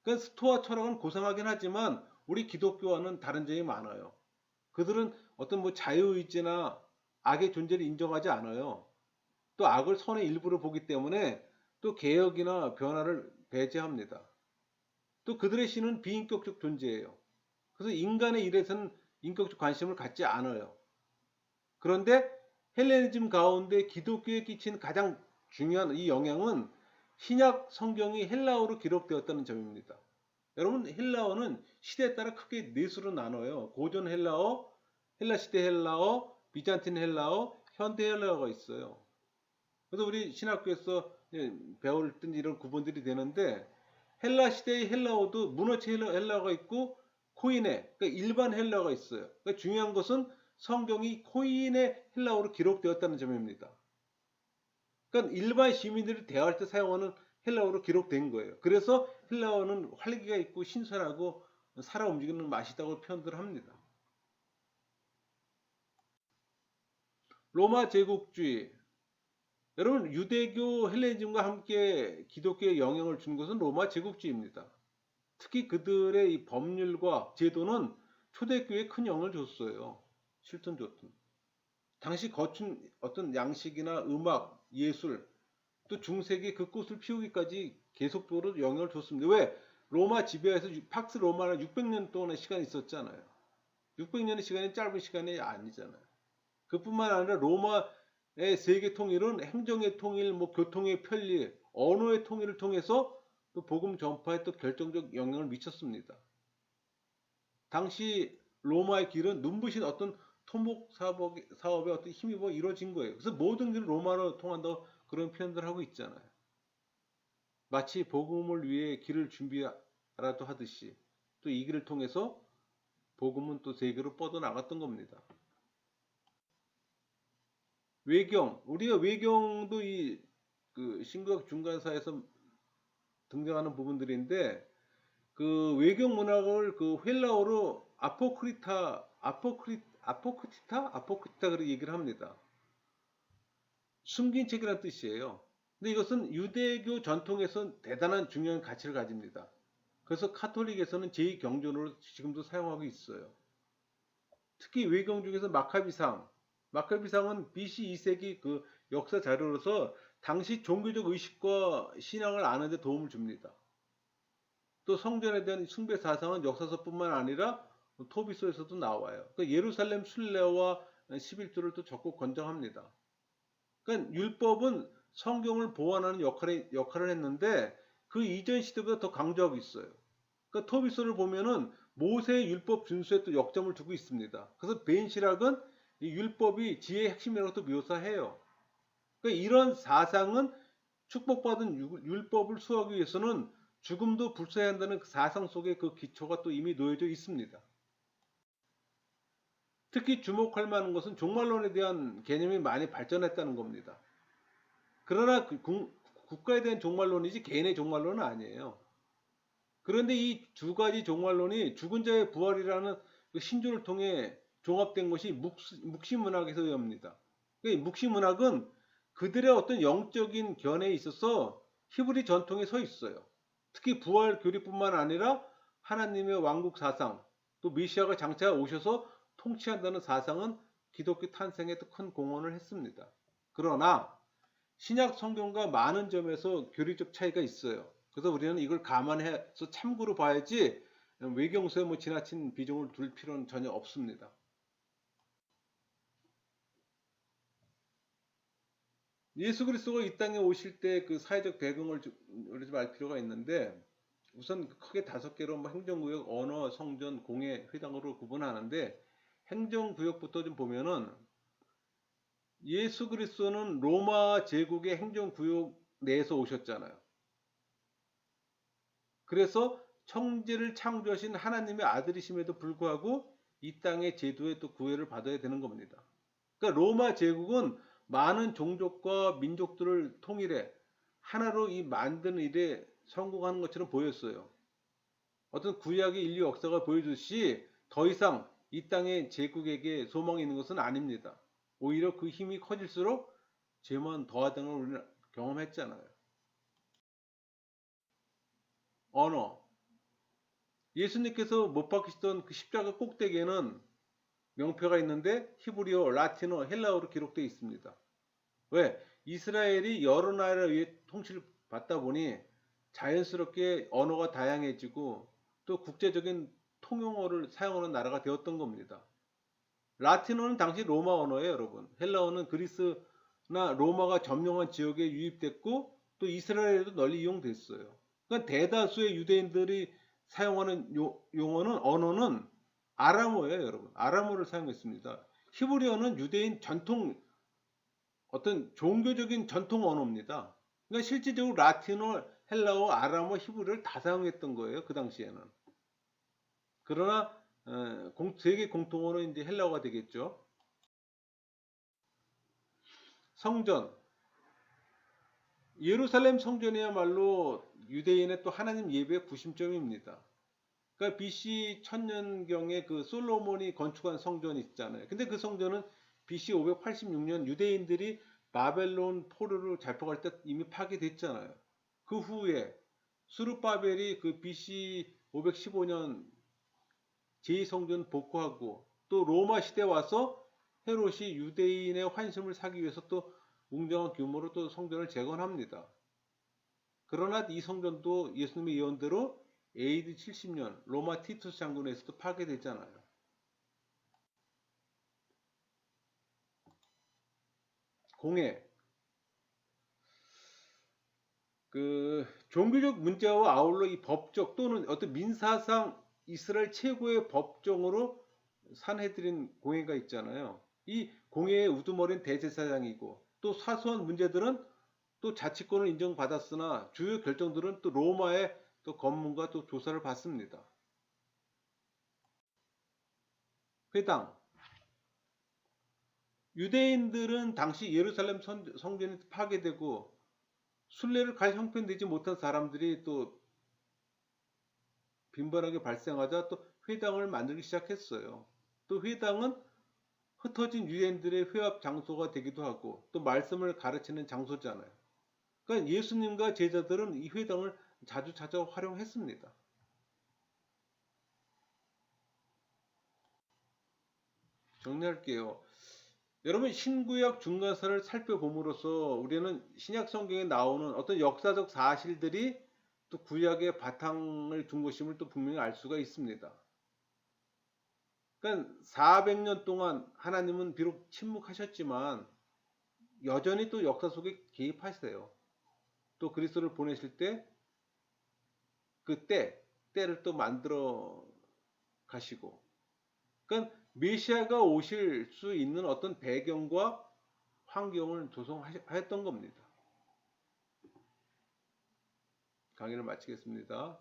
Speaker 1: 그러니까 스토아 철학은 고상하긴 하지만 우리 기독교와는 다른 점이 많아요. 그들은 어떤 뭐 자유의지나 악의 존재를 인정하지 않아요. 또 악을 선의 일부로 보기 때문에 또 개혁이나 변화를 배제합니다. 또 그들의 신은 비인격적 존재예요. 그래서 인간의 일에서는 인격적 관심을 갖지 않아요. 그런데 헬레니즘 가운데 기독교에 끼친 가장 중요한 이 영향은 신약 성경이 헬라어로 기록되었다는 점입니다. 여러분 헬라어는 시대에 따라 크게 네 수로 나눠요. 고전 헬라어, 헬라 시대 헬라어, 비잔틴 헬라어, 현대 헬라어가 있어요. 그래서 우리 신학교에서 배울 때 이런 구분들이 되는데 헬라 시대의 헬라어도 문어체 헬라어가 있고 코인의 그러니까 일반 헬라어가 있어요. 그러니까 중요한 것은 성경이 코인의 헬라어로 기록되었다는 점입니다. 그러니까 일반 시민들이 대화할 때 사용하는 헬라어로 기록된 거예요. 그래서 헬라어는 활기가 있고 신선하고 살아 움직이는 맛이 있다고 표현들 합니다. 로마 제국주의. 여러분 유대교 헬레니즘과 함께 기독교에 영향을 준 것은 로마 제국주의입니다. 특히 그들의 이 법률과 제도는 초대교회에 큰 영향을 줬어요. 실천 줬던. 당시 거친 어떤 양식이나 음악, 예술, 또 중세기 그 꽃을 피우기까지 계속적으로 영향을 줬습니다. 왜? 로마 지배하에서 팍스 로마는 600년 동안의 시간이 있었잖아요. 600년의 시간이 짧은 시간이 아니잖아요. 그뿐만 아니라 로마의 세계 통일은 행정의 통일, 뭐 교통의 편리, 언어의 통일을 통해서 또 복음 전파에 또 결정적 영향을 미쳤습니다. 당시 로마의 길은 눈부신 어떤 토목 사업의 어떤 힘입어 이루어진 거예요. 그래서 모든 길은 로마로 통한다고 그런 표현들 하고 있잖아요. 마치 복음을 위해 길을 준비하라도 하듯이 또 이 길을 통해서 복음은 또 세계로 뻗어나갔던 겁니다. 외경, 우리가 외경도 이 그 신구약 중간사에서 등장하는 부분들인데 그 외경 문학을 그 헬라어로 아포크리타 그렇게 얘기를 합니다. 숨긴 책이라는 뜻이에요. 근데 이것은 유대교 전통에서 대단한 중요한 가치를 가집니다. 그래서 카톨릭에서는 제2경전으로 지금도 사용하고 있어요. 특히 외경 중에서 마카비상은 BC 2세기 그 역사 자료로서 당시 종교적 의식과 신앙을 아는 데 도움을 줍니다. 또 성전에 대한 숭배 사상은 역사서뿐만 아니라 토비소에서도 나와요. 그러니까 예루살렘 순례와 11조를 또 적극 권장합니다. 그러니까 율법은 성경을 보완하는 역할을 했는데 그 이전 시대보다 더 강조하고 있어요. 그러니까 토비소를 보면은 모세의 율법 준수에 또 역점을 두고 있습니다. 그래서 벤시락은 이 율법이 지혜의 핵심이라고 또 묘사해요. 그러니까 이런 사상은 축복받은 율법을 수호하기 위해서는 죽음도 불사해야 한다는 그 사상 속에 그 기초가 또 이미 놓여져 있습니다. 특히 주목할 만한 것은 종말론에 대한 개념이 많이 발전했다는 겁니다. 그러나 국가에 대한 종말론이지 개인의 종말론은 아니에요. 그런데 이 두 가지 종말론이 죽은 자의 부활이라는 그 신조를 통해 종합된 것이 묵시문학에서 의합니다. 그러니까 묵시문학은 그들의 어떤 영적인 견해에 있어서 히브리 전통에 서 있어요. 특히 부활 교리뿐만 아니라 하나님의 왕국 사상, 또 메시아가 장차 오셔서 통치한다는 사상은 기독교 탄생에 또 큰 공헌을 했습니다. 그러나 신약 성경과 많은 점에서 교리적 차이가 있어요. 그래서 우리는 이걸 감안해서 참고로 봐야지 외경서에 뭐 지나친 비중을 둘 필요는 전혀 없습니다. 예수 그리스도가 이 땅에 오실 때 그 사회적 배경을 우리 좀 알 필요가 있는데, 우선 크게 5개로 뭐 행정구역, 언어, 성전, 공예, 회당으로 구분하는데, 행정구역부터 좀 보면은 예수 그리스도는 로마 제국의 행정구역 내에서 오셨잖아요. 그래서 천지를 창조하신 하나님의 아들이심에도 불구하고 이 땅의 제도에 또 구애를 받아야 되는 겁니다. 그러니까 로마 제국은 많은 종족과 민족들을 통일해 하나로 이 만드는 일에 성공하는 것처럼 보였어요. 어떤 구약의 인류 역사가 보여주듯이 더 이상 이 땅의 제국에게 소망이 있는 것은 아닙니다. 오히려 그 힘이 커질수록 죄만 더하다는 걸 우리는 경험했잖아요. 언어. 예수님께서 못 박히시던 그 십자가 꼭대기에는 명표가 있는데 히브리어, 라틴어, 헬라어로 기록되어 있습니다. 왜? 이스라엘이 여러 나라에 의해 통치를 받다 보니 자연스럽게 언어가 다양해지고 또 국제적인 통용어를 사용하는 나라가 되었던 겁니다. 라틴어는 당시 로마 언어예요, 여러분. 헬라어는 그리스나 로마가 점령한 지역에 유입됐고 또 이스라엘에도 널리 이용됐어요. 그러니까 대다수의 유대인들이 사용하는 용어는 언어는 아람어예요, 여러분. 아람어를 사용했습니다. 히브리어는 유대인 전통 어떤 종교적인 전통 언어입니다. 그러니까 실질적으로 라틴어, 헬라어, 아람어, 히브리어를 다 사용했던 거예요, 그 당시에는. 그러나 세계 공통어는 이제 헬라어가 되겠죠. 성전. 예루살렘 성전이야말로 유대인의 또 하나님 예배의 구심점입니다. 그러니까 BC 1000년경에 그 솔로몬이 건축한 성전이 있잖아요. 근데 그 성전은 BC 586년 유대인들이 바벨론 포로로 잡혀갈 때 이미 파괴됐잖아요. 그 후에 수르바벨이 그 BC 515년 제2성전 복구하고 또 로마 시대 와서 헤롯이 유대인의 환심을 사기 위해서 또 웅장한 규모로 또 성전을 재건합니다. 그러나 이 성전도 예수님의 예언대로 AD 70년 로마 티투스 장군에서도 파괴됐잖아요. 공예. 그 종교적 문제와 아울러 이 법적 또는 어떤 민사상 이스라엘 최고의 법정으로 산헤드린 공예가 있잖아요. 이 공예의 우두머리는 대제사장이고 또 사소한 문제들은 또 자치권을 인정받았으나 주요 결정들은 또 로마의 또 검문과 또 조사를 받습니다. 회당. 유대인들은 당시 예루살렘 성전이 파괴되고 순례를 갈 형편되지 못한 사람들이 또 빈번하게 발생하자 또 회당을 만들기 시작했어요. 또 회당은 흩어진 유대인들의 회합 장소가 되기도 하고 또 말씀을 가르치는 장소잖아요. 그러니까 예수님과 제자들은 이 회당을 자주 찾아 활용했습니다. 정리할게요. 여러분 신구약 중간사를 살펴봄으로써 우리는 신약 성경에 나오는 어떤 역사적 사실들이 또 구약의 바탕을 둔 것임을 또 분명히 알 수가 있습니다. 그러니까 400년 동안 하나님은 비록 침묵하셨지만 여전히 또 역사 속에 개입하세요. 또 그리스도를 보내실 때 그 때를 또 만들어 가시고. 그러니까 메시아가 오실 수 있는 어떤 배경과 환경을 조성하였던 겁니다. 강의를 마치겠습니다.